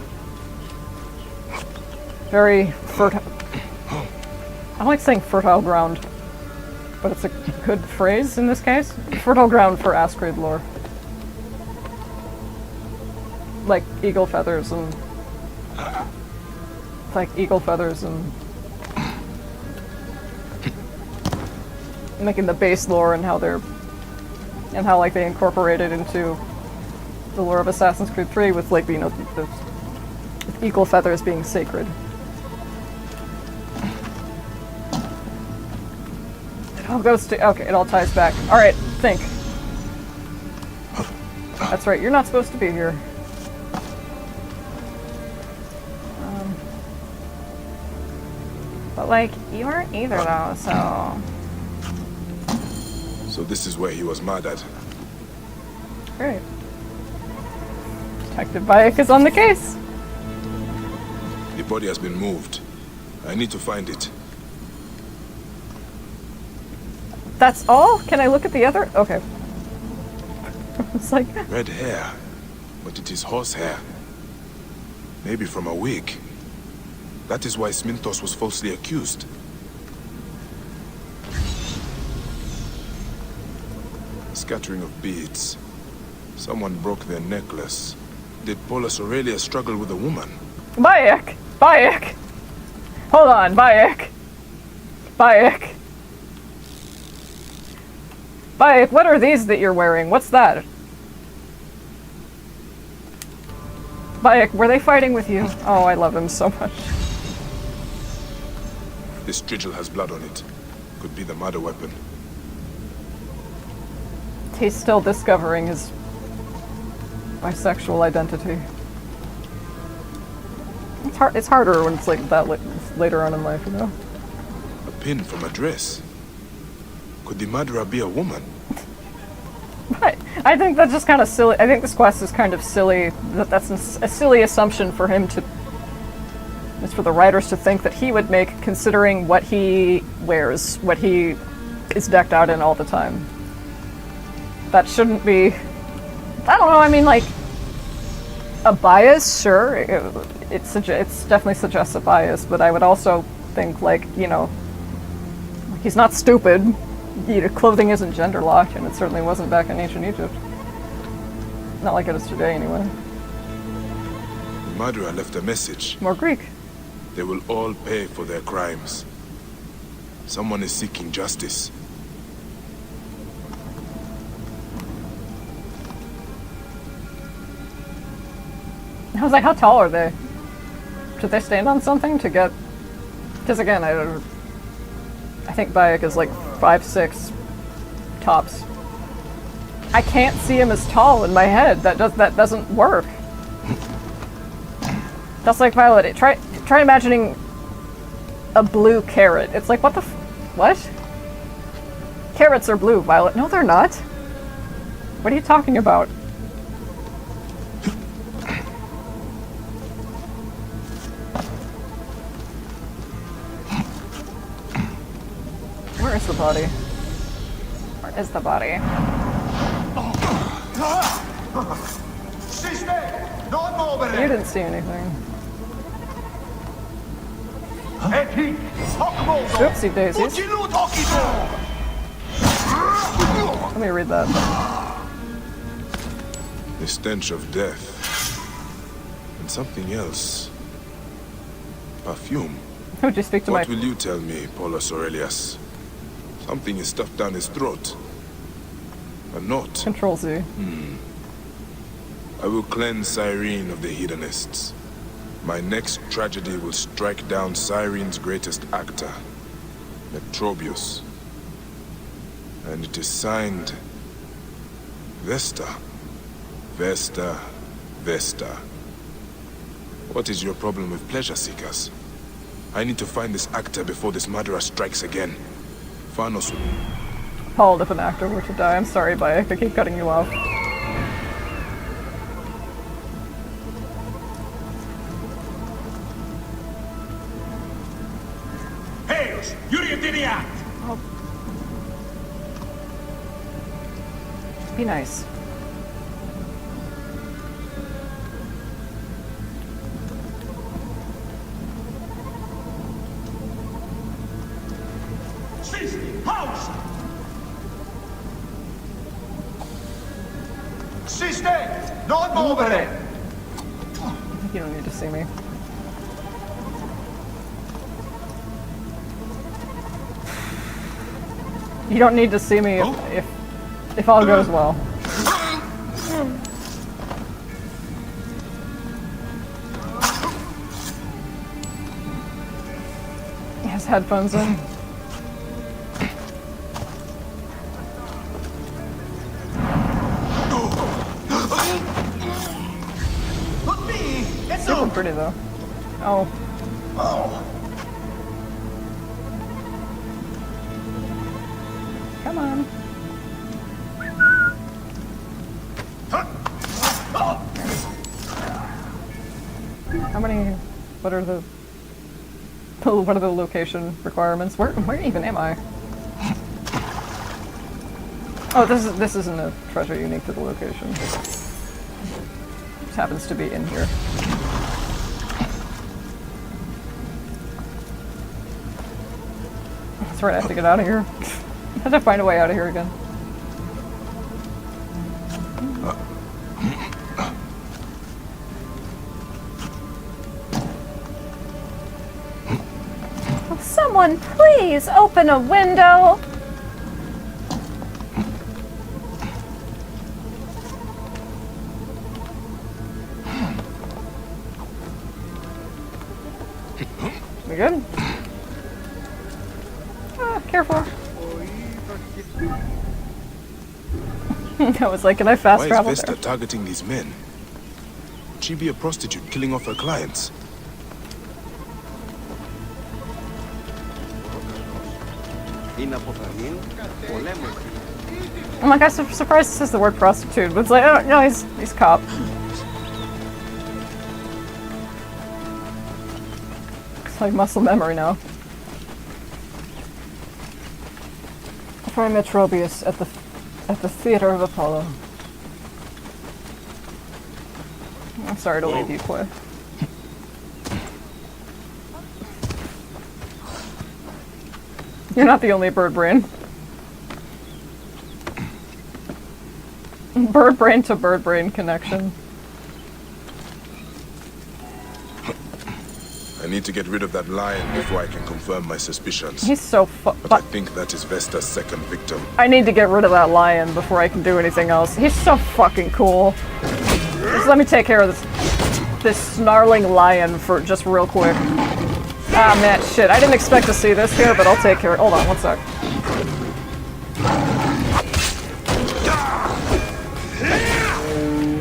Very fertile. I like saying fertile ground, but it's a good phrase in this case. Fertile ground for Ascreed lore. Like eagle feathers and... making the base lore and how like they incorporate it into the lore of Assassin's Creed 3 with, like, you know, the eagle feathers being sacred. It all goes to... Okay, it all ties back. Alright, think. That's right, you're not supposed to be here. But, like, you weren't either, though, so... So this is where he was murdered. Great. Detective Bayek is on the case. The body has been moved. I need to find it. That's all? Can I look at the other? Okay. It's like... Red hair. But it is horse hair. Maybe from a wig. That is why Smintos was falsely accused. A scattering of beads. Someone broke their necklace. Did Paulus Aurelius struggle with a woman? Bayek! Bayek! Hold on, Bayek! Bayek! Bayek, what are these that you're wearing? What's that? Bayek, were they fighting with you? Oh, I love him so much. This sigil has blood on it. Could be the murder weapon. He's still discovering his bisexual identity. It's harder when it's like that later on in life, you know? A pin from a dress. Could the murderer be a woman? I think that's just kind of silly. I think this quest is kind of silly. That's a silly assumption for him to... It's for the writers to think that he would make, considering what he wears, what he is decked out in all the time. That shouldn't be... I don't know, I mean, like... A bias, sure. It definitely suggests a bias, but I would also think, like, you know... He's not stupid. You know, clothing isn't gender locked, and it certainly wasn't back in ancient Egypt. Not like it is today, anyway. The murderer left a message. More Greek. They will all pay for their crimes. Someone is seeking justice. I was like, how tall are they? Should they stand on something to get... Because again, I think Bayek is like 5'6", tops. I can't see him as tall in my head. That doesn't work. That's like Violet. Try imagining a blue carrot. It's like, what the what? Carrots are blue, Violet. No, they're not. What are you talking about? Where is the body? Where is the body? You didn't see anything. Oopsie daisies. Let me read that. The stench of death. And something else. Perfume. Would you speak to What will you tell me, Paulus Aurelius? Something is stuffed down his throat. A note. Control Z. I will cleanse Cyrene of the hedonists. My next tragedy will strike down Cyrene's greatest actor, Metrobius. And it is signed... Vesta. Vesta. Vesta. What is your problem with pleasure seekers? I need to find this actor before this murderer strikes again. Phanos will... Appalled if an actor were to die. I'm sorry, Bayek. I keep cutting you off. Hails! Yuri did the act! Oh. Be nice. House! Sister! Non movere! I think you don't need to see me. You don't need to see me if all goes well. He has headphones in. Super pretty though. Oh. Come on. How many? What are the location requirements? Where even am I? Oh, this isn't a treasure unique to the location. It just happens to be in here. That's right, I have to get out of here. I have to find a way out of here again. Will someone please open a window? We good? Ah, careful. I was like, can I fast travel Why is Vesta there? targeting these men? Would she be a prostitute killing off her clients? I'm like, I'm surprised it says the word prostitute, but it's like, oh, no, he's cop. It's like muscle memory now. Find Metrobius at the Theater of Apollo. I'm sorry to leave you, Quay. You're not the only bird brain. Bird brain to bird brain connection. I need to get rid of that lion before I can confirm my suspicions. He's so But I think that is Vesta's second victim. I need to get rid of that lion before I can do anything else. He's so fucking cool. Just let me take care of this snarling lion for just real quick. Ah, man, shit. I didn't expect to see this here, but I'll take care of it. Hold on, one sec.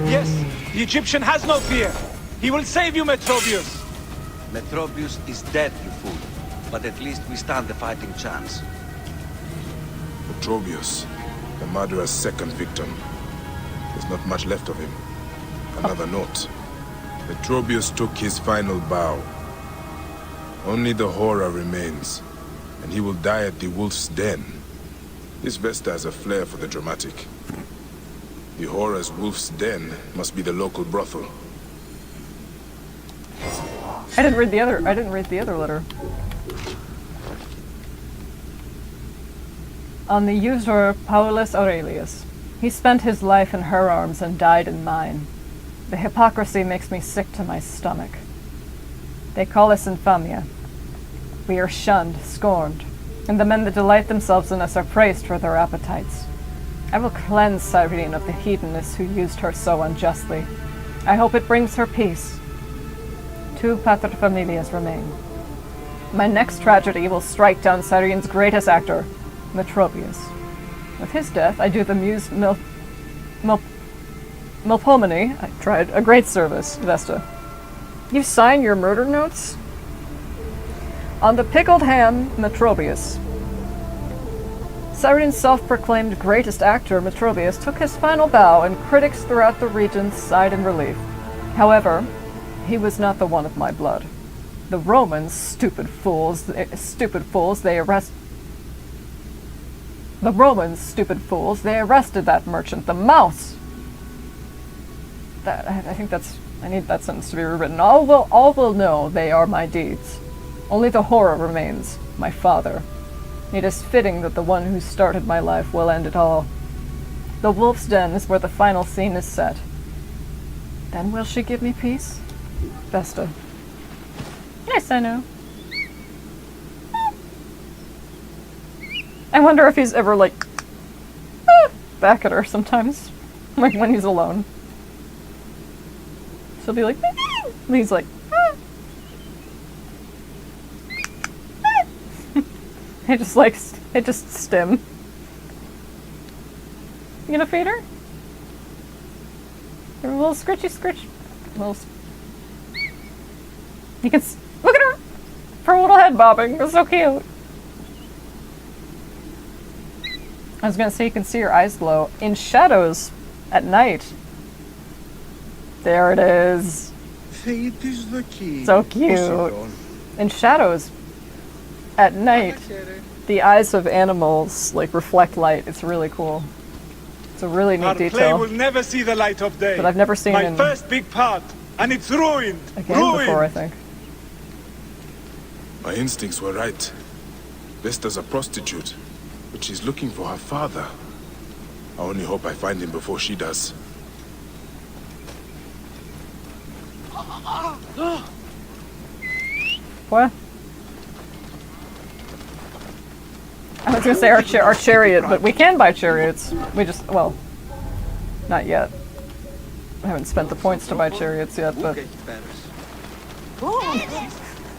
Yes, the Egyptian has no fear. He will save you, Metrobius. Metrobius is dead, you fool. But at least we stand a fighting chance. Metrobius, the murderer's second victim. There's not much left of him. Another note. Metrobius took his final bow. Only the horror remains, and he will die at the Wolf's Den. This Vesta has a flair for the dramatic. The horror's Wolf's Den must be the local brothel. I didn't read the other letter. On the usurer Paulus Aurelius. He spent his life in her arms and died in mine. The hypocrisy makes me sick to my stomach. They call us infamia. We are shunned, scorned, and the men that delight themselves in us are praised for their appetites. I will cleanse Cyrene of the hedonists who used her so unjustly. I hope it brings her peace. 2 paterfamilias remain. My next tragedy will strike down Cyrene's greatest actor, Metrobius. With his death, I do the muse Melpomene, I tried, a great service, Vesta. You sign your murder notes? On the pickled ham, Metrobius. Cyrene's self-proclaimed greatest actor, Metrobius, took his final bow, and critics throughout the region sighed in relief. However, he was not the one of my blood. The Romans, stupid fools, they arrested that merchant, the mouse. I need that sentence to be rewritten. All will know they are my deeds. Only the horror remains, my father. It is fitting that the one who started my life will end it all. The Wolf's Den is where the final scene is set. Then will she give me peace? Vesta. Yes, I know. I wonder if he's ever, like, back at her sometimes. Like, when he's alone. She'll be like, and he's like, It just stim. You gonna feed her? Give her a little scritchy. You can look at her! Her little head bobbing. It's so cute. I was gonna say you can see her eyes glow in shadows at night. There it is. Fate is the key. So cute. In shadows at night, the eyes of animals like reflect light. It's really cool. It's a really neat Our detail. play will never see the light of day. But I've never seen my in first big part, and it's ruined. again ruined. before, I think. My instincts were right. Vesta's a prostitute, but she's looking for her father. I only hope I find him before she does. What? I was gonna say our chariot, but we can buy chariots. We just, well, not yet. I haven't spent the points to buy chariots yet, but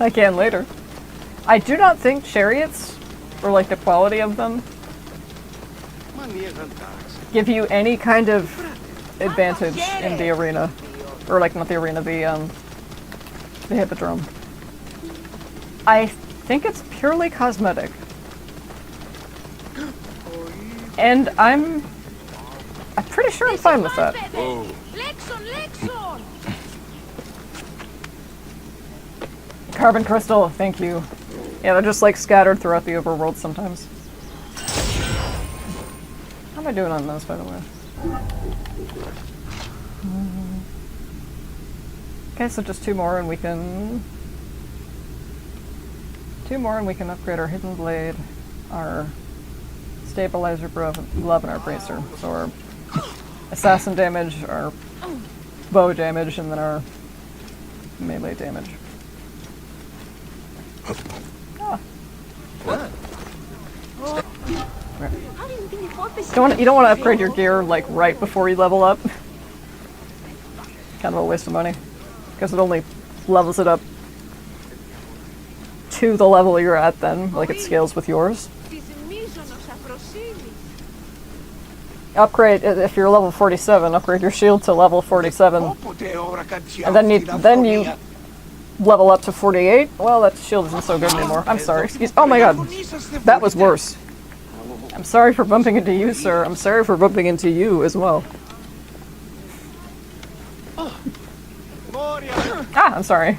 I can later. I do not think chariots, or like the quality of them, give you any kind of advantage in the arena. Or like, not the arena, the hippodrome. I think it's purely cosmetic. And I'm pretty sure I'm fine with that. Whoa. Carbon crystal, thank you. Yeah, they're just like scattered throughout the overworld sometimes. How am I doing on those, by the way? Okay, so just two more and we can upgrade our hidden blade, our stabilizer glove, and our bracer. So our assassin damage, our bow damage, and then our melee damage. Ah. You don't want to upgrade your gear like right before you level up. Kind of a waste of money, because it only levels it up to the level you're at then, like it scales with yours. Upgrade, if you're level 47, upgrade your shield to level 47. And then you level up to 48. Well, that shield isn't so good anymore. I'm sorry, oh my god. That was worse. I'm sorry for bumping into you, sir. I'm sorry for bumping into you as well. Ah, I'm sorry.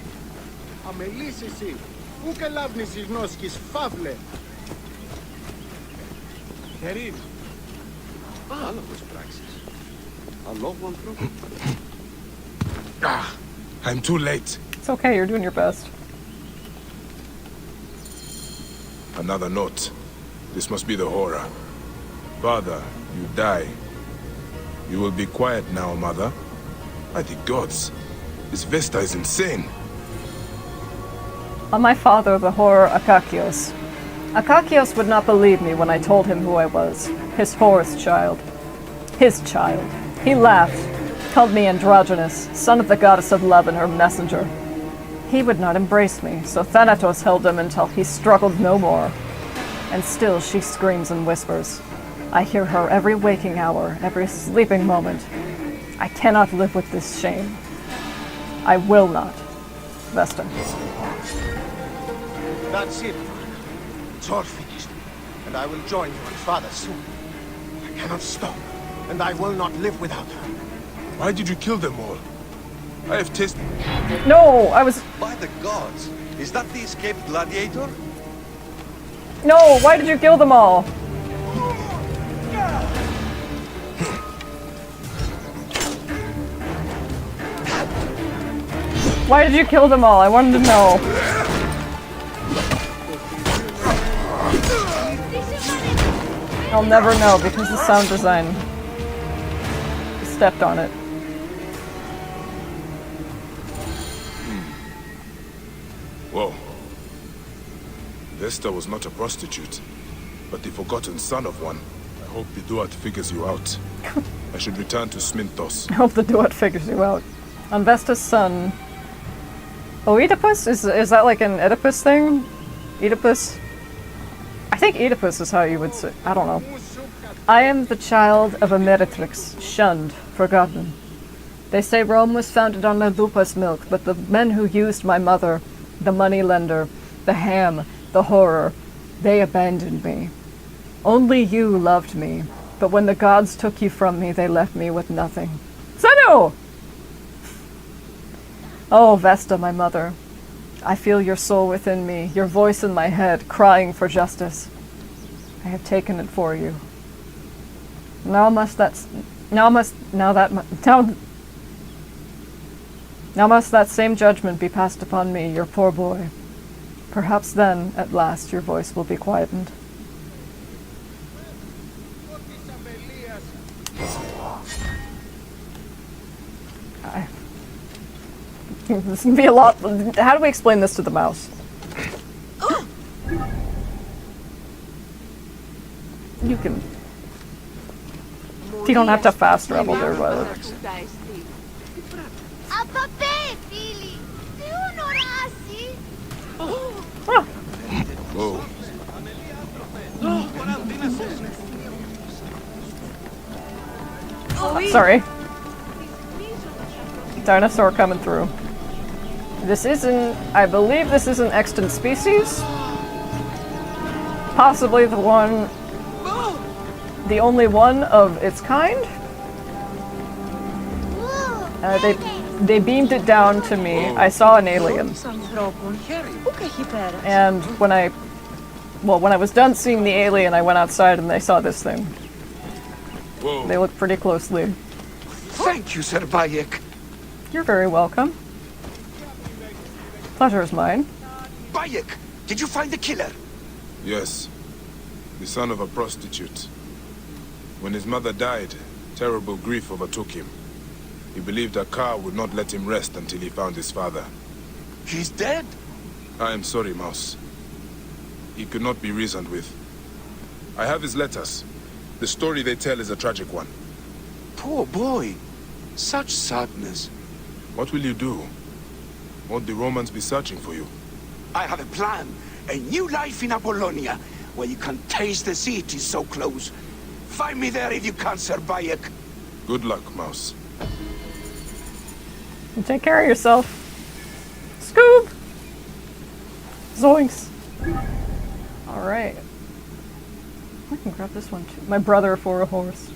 Ah, I'm too late. It's okay, you're doing your best. Another note. This must be the horror. Father, you die. You will be quiet now, mother. By the gods, this Vesta is insane. On my father, the horror Akakios. Akakios would not believe me when I told him who I was. His Horus child. His child. He laughed, called me androgynous, son of the goddess of love and her messenger. He would not embrace me, so Thanatos held him until he struggled no more. And still she screams and whispers. I hear her every waking hour, every sleeping moment. I cannot live with this shame. I will not. Vesta. That's it, Father. It's all finished. And I will join you and Father soon. I cannot stop, and I will not live without her. Why did you kill them all? I have tasted... No, I was... By the gods! Is that the escaped gladiator? No, why did you kill them all? Why did you kill them all? I wanted to know. I'll never know because the sound design stepped on it. Whoa. Vesta was not a prostitute, but the forgotten son of one. I hope the Duat figures you out. I should return to Sminthos. I hope the Duat figures you out. On Vesta's son... Oedipus? Is that like an Oedipus thing? Oedipus? I think Oedipus is how you would say... I don't know. I am the child of a meretrix, shunned, forgotten. They say Rome was founded on the Lupa's milk, but the men who used my mother, the moneylender, the ham, the horror, they abandoned me. Only you loved me, but when the gods took you from me, they left me with nothing. Senu! Oh, Vesta, my mother. I feel your soul within me, your voice in my head, crying for justice. I have taken it for you. Now must that same judgment be passed upon me, your poor boy. Perhaps then, at last, your voice will be quietened. This can be a lot. How do we explain this to the mouse? You can. You don't have to fast travel there, Violet. Whoa. Sorry. Dinosaur coming through. This isn't. I believe this is an extant species. Possibly the one. The only one of its kind. They beamed it down to me. I saw an alien. And when I was done seeing the alien, I went outside and I saw this thing. Whoa. They look pretty closely. Thank you, Sir Bayek. You're very welcome. Pleasure is mine. Bayek, did you find the killer? Yes. The son of a prostitute. When his mother died, terrible grief overtook him. He believed Akar would not let him rest until he found his father. He's dead? I am sorry, Mouse. He could not be reasoned with. I have his letters. The story they tell is a tragic one. Poor boy. Such sadness. What will you do? Won't the Romans be searching for you? I have a plan. A new life in Apollonia, where you can taste the sea. It is so close. Find me there if you can, Sir Bayek. Good luck, Mouse. You take care of yourself. Scoob! Zoinks! Alright. I can grab this one too. My brother for a horse.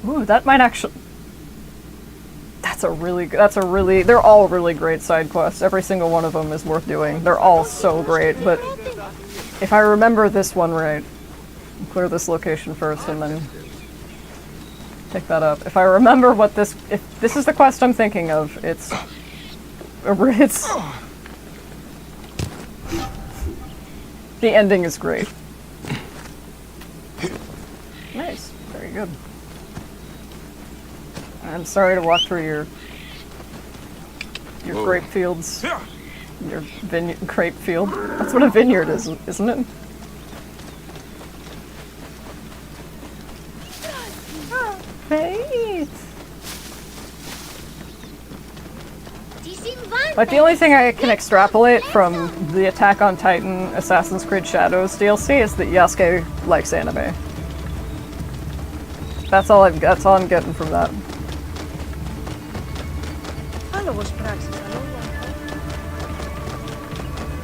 Ooh, that might actually... That's a really... They're all really great side quests. Every single one of them is worth doing. They're all so great, but... If I remember this one right... Clear this location first and then... Pick that up. If I remember what this... If this is the quest I'm thinking of, it's... The ending is great. Nice. Very good. I'm sorry to walk through your grape fields. Your grape field. That's what a vineyard is, isn't it? Great. Like, the only thing I can extrapolate from the Attack on Titan Assassin's Creed Shadows DLC is that Yasuke likes anime. That's all I'm getting from that.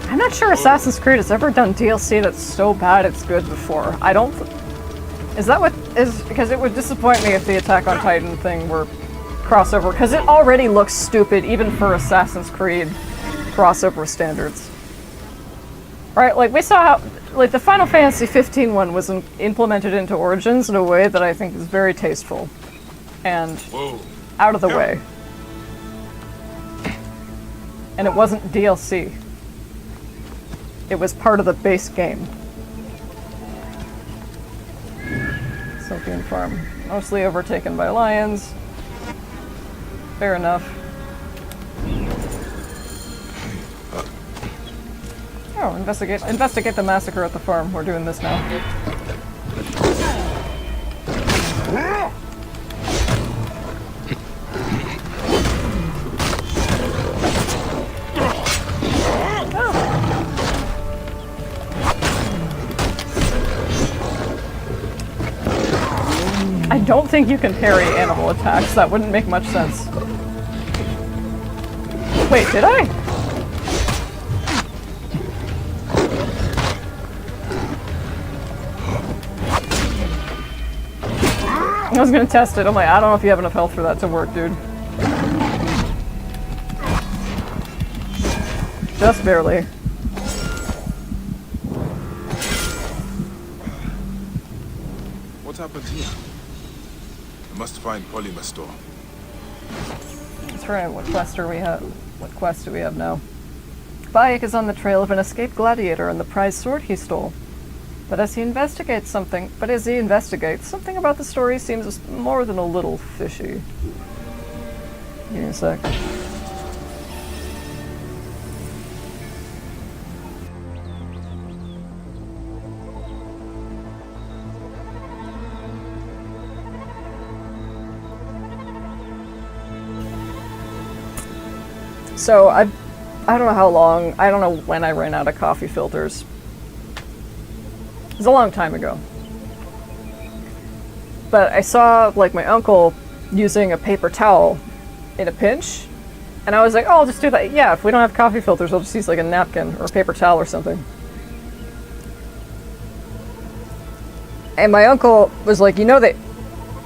I'm not sure Assassin's Creed has ever done DLC that's so bad it's good before. I don't... Is that what is... Because it would disappoint me if the Attack on Titan thing were crossover, because it already looks stupid even for Assassin's Creed crossover standards. Right, like we saw how... Like the Final Fantasy 15 one was implemented into Origins in a way that I think is very tasteful. And out of the way. And it wasn't DLC. It was part of the base game. Sylphian Farm. Mostly overtaken by lions. Fair enough. Oh, investigate the massacre at the farm. We're doing this now. I don't think you can parry animal attacks. That wouldn't make much sense. Wait, did I? I was gonna test it. I'm like, I don't know if you have enough health for that to work, dude. Just barely. What happened here? I must find Polymastor. That's right. What quest do we have? What quest do we have now? Bayek is on the trail of an escaped gladiator and the prized sword he stole. But as he investigates, something about the story seems more than a little fishy. Give me a sec. So I don't know how long, I don't know when I ran out of coffee filters. It was a long time ago. But I saw, like, my uncle using a paper towel in a pinch, and I was like, oh, I'll just do that. Yeah, if we don't have coffee filters, I'll just use, like, a napkin or a paper towel or something. And my uncle was like, you know that...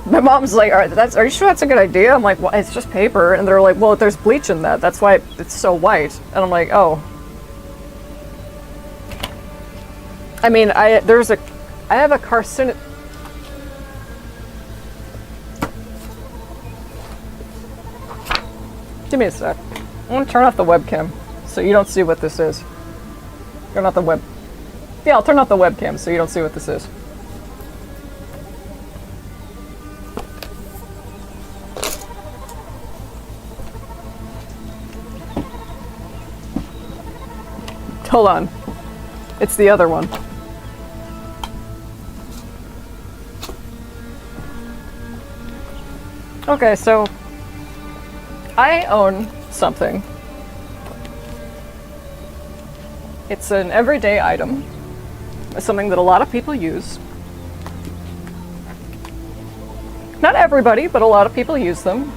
My mom's like, are you sure that's a good idea? I'm like, well, it's just paper. And they're like, well, there's bleach in that. That's why it's so white. And I'm like, oh. I mean, I have a carcinogen. Give me a sec. I'm gonna turn off the webcam so you don't see what this is. Turn off the web. Yeah, I'll turn off the webcam so you don't see what this is. Hold on. It's the other one. Okay, so I own something. It's an everyday item. It's something that a lot of people use. Not everybody, but a lot of people use them.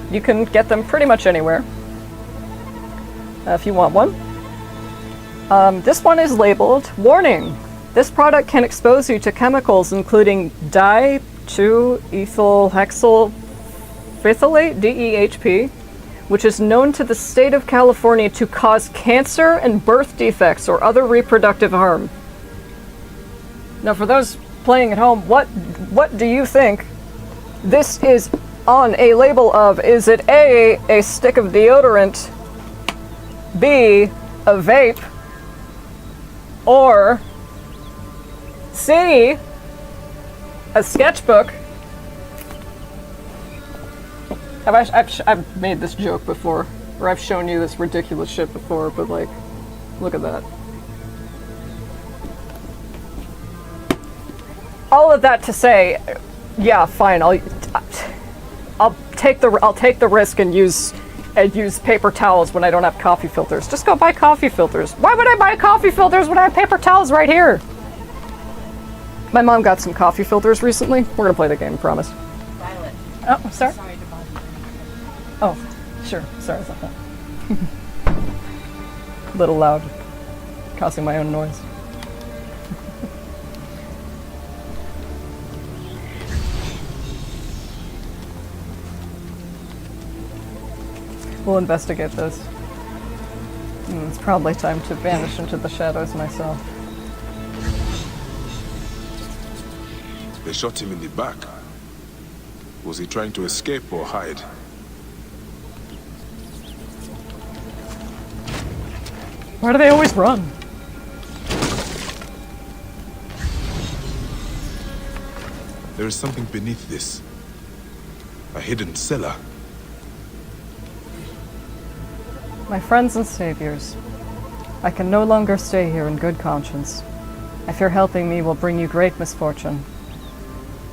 You can get them pretty much anywhere if you want one. This one is labeled, warning, this product can expose you to chemicals including di-2-ethylhexylphthaleate, DEHP, which is known to the state of California to cause cancer and birth defects or other reproductive harm. Now for those playing at home, what do you think this is on a label of? Is it A, a stick of deodorant, B, a vape, or C, a sketchbook? I've made this joke before, or I've shown you this ridiculous shit before, but like, look at that. All of that to say, yeah, fine. I'll take the risk and use paper towels when I don't have coffee filters. Just go buy coffee filters. Why would I buy coffee filters when I have paper towels right here? My mom got some coffee filters recently. We're gonna play the game, promise. Violet. Oh, sorry. Sorry to bother you. Oh, sure. Sorry about that. A little loud, causing my own noise. We'll investigate this. It's probably time to vanish into the shadows myself. They shot him in the back. Was he trying to escape or hide? Why do they always run? There is something beneath this. A hidden cellar. My friends and saviors, I can no longer stay here in good conscience. I fear helping me will bring you great misfortune.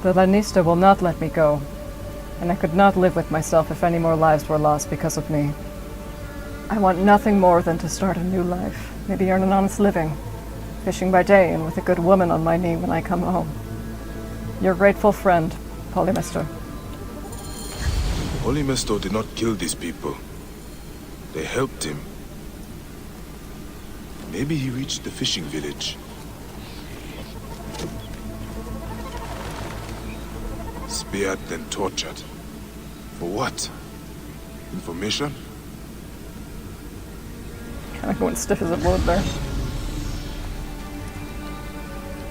The Lanista will not let me go, and I could not live with myself if any more lives were lost because of me. I want nothing more than to start a new life, maybe earn an honest living, fishing by day and with a good woman on my knee when I come home. Your grateful friend, Polymister. Polymister did not kill these people. They helped him. Maybe he reached the fishing village. Speared, then tortured. For what? Information? Kinda going stiff as a board there.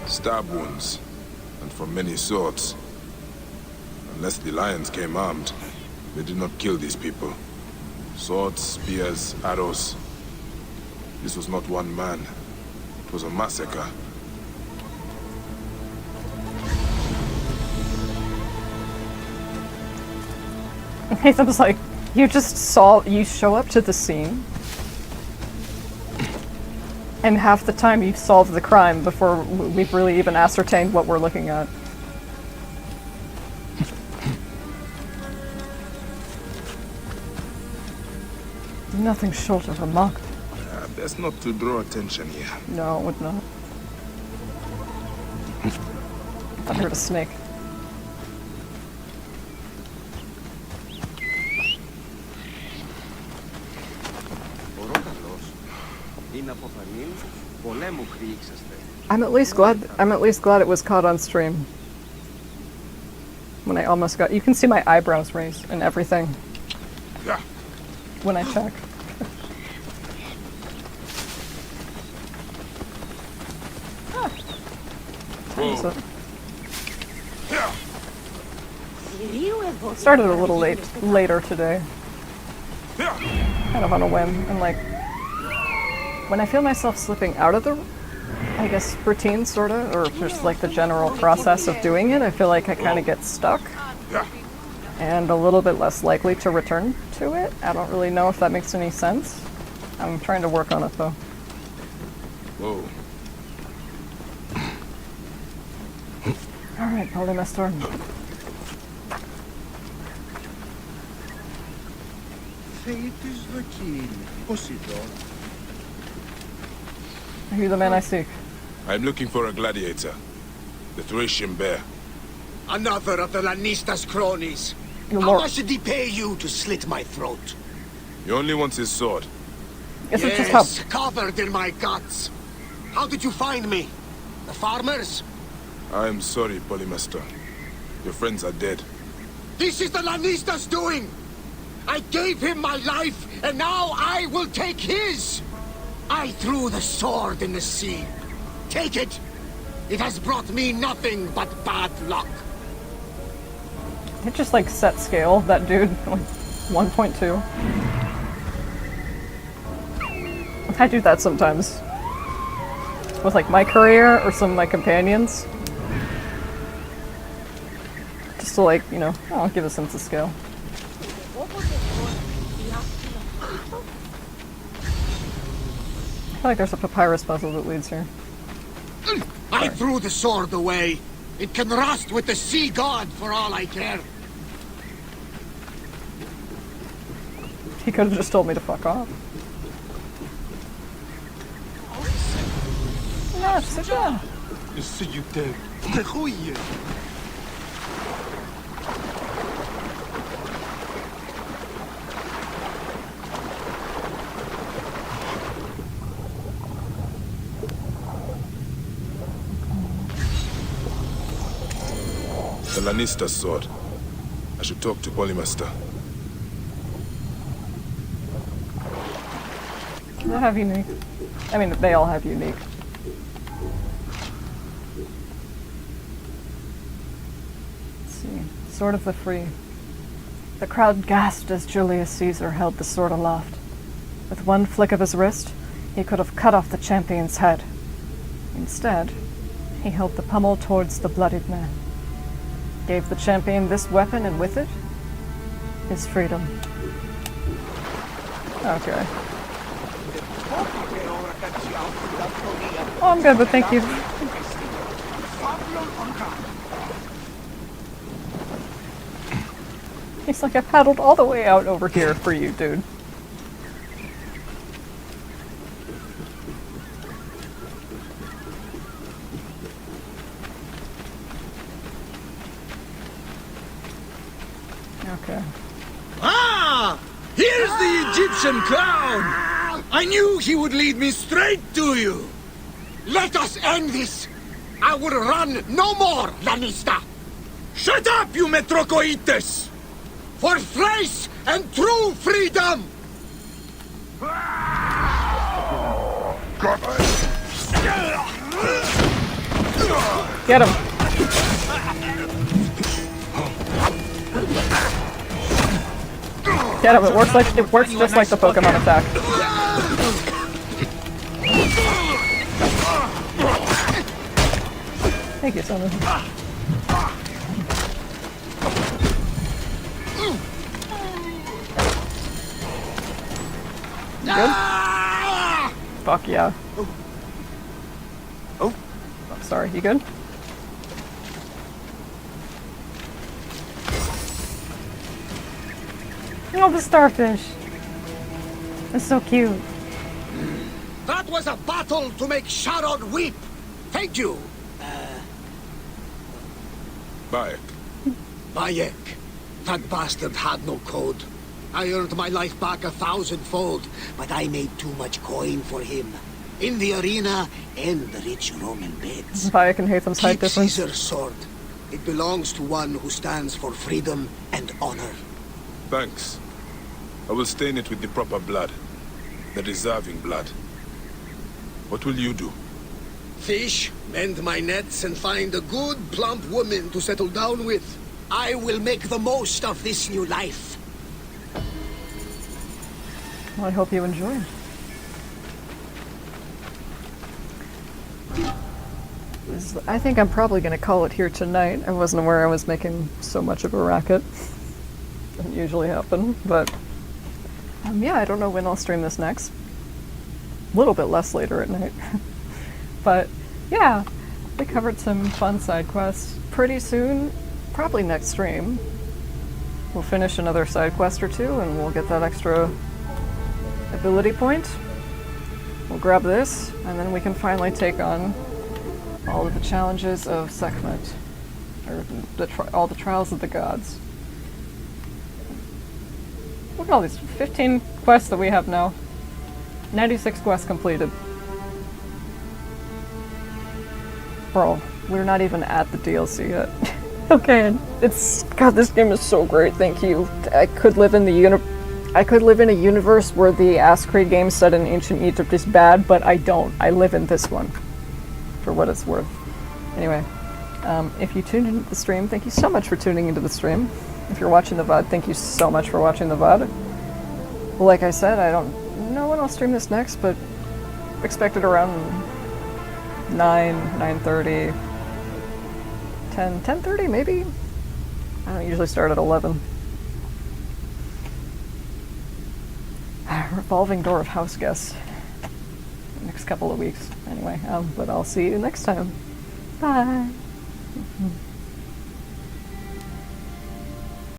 Stab wounds, and from many swords. Unless the lions came armed, they did not kill these people. Swords, spears, arrows. This was not one man. It was a massacre. Nathan's like, you show up to the scene, and half the time you've solved the crime before we've really even ascertained what we're looking at. Nothing short of remarkable. Best not to draw attention here. No, it would not. I heard a snake. I'm at least glad it was caught on stream. When I almost got, you can see my eyebrows raise and everything. When I check. Started a little later today. Kind of on a whim. And like, when I feel myself slipping out of the, I guess, routine, sorta, or just like the general process of doing it, I feel like I kind of get stuck. And a little bit less likely to return to it. I don't really know if that makes any sense. I'm trying to work on it though. Whoa. Alright, Polymestor. Are you the man I seek? I'm looking for a gladiator. The Thracian bear. Another of the Lannister's cronies. How much did he pay you to slit my throat? He only wants his sword. Yes, covered in my guts. How did you find me? The farmers? I'm sorry, Polymestor. Your friends are dead. This is the Lannister's doing! I gave him my life, and now I will take his! I threw the sword in the sea. Take it! It has brought me nothing but bad luck. It just like set scale, that dude, like 1.2. I do that sometimes. With like my career or some of my companions. Just to like, you know, I'll give a sense of scale. I feel like there's a papyrus puzzle that leads here. I threw the sword away. It can rust with the sea god for all I care. He could have just told me to fuck off. Yeah, sit down. The Lannister's sword. I should talk to Polymestor. They have unique. I mean, they all have unique. Let's see. Sword of the Free. The crowd gasped as Julius Caesar held the sword aloft. With one flick of his wrist, he could have cut off the champion's head. Instead, he held the pommel towards the bloodied man. Gave the champion this weapon, and with it, his freedom. Okay. Oh, I'm good, but thank you. He's like, I paddled all the way out over here for you, dude. Okay. Ah! Here's the Egyptian clown! I knew he would lead me straight to you! Let us end this! I will run no more, Lannister! Shut up, you Metrocoites! For Thrace and true freedom! Get him! Get him! It works just like the Pokemon attack. Thank you, Simon. Good? Fuck yeah. Oh. I'm sorry, you good? Oh, the starfish. It's so cute. That was a battle to make Sharon weep. Thank you. Bayek. Bayek. That bastard had no code. I earned my life back 1,000-fold, but I made too much coin for him. In the arena and the rich Roman beds. Bayek and Hatham's height Keep difference. Caesar's sword. It belongs to one who stands for freedom and honor. Thanks. I will stain it with the proper blood. The deserving blood. What will you do? Fish, mend my nets, and find a good, plump woman to settle down with. I will make the most of this new life. Well, I hope you enjoy. I think I'm probably going to call it here tonight. I wasn't aware I was making so much of a racket. Doesn't usually happen, but yeah, I don't know when I'll stream this next. A little bit less later at night. But yeah, we covered some fun side quests. Pretty soon, probably next stream, we'll finish another side quest or two and we'll get that extra ability point. We'll grab this, and then we can finally take on all of the challenges of Sekhmet, or all the trials of the gods. Look at all these 15 quests that we have now. 96 quests completed. Bro, we're not even at the DLC yet. Okay, God, this game is so great. Thank you. I could live in a universe where the Ascreed game set in ancient Egypt is bad, but I don't. I live in this one, for what it's worth. Anyway, if you tuned into the stream, thank you so much for tuning into the stream. If you're watching the VOD, thank you so much for watching the VOD. Like I said, I don't know when I'll stream this next, but expect it around 9:30, 10:30 maybe? I don't usually start at 11. Revolving door of house guests. Next couple of weeks, anyway. But I'll see you next time. Bye.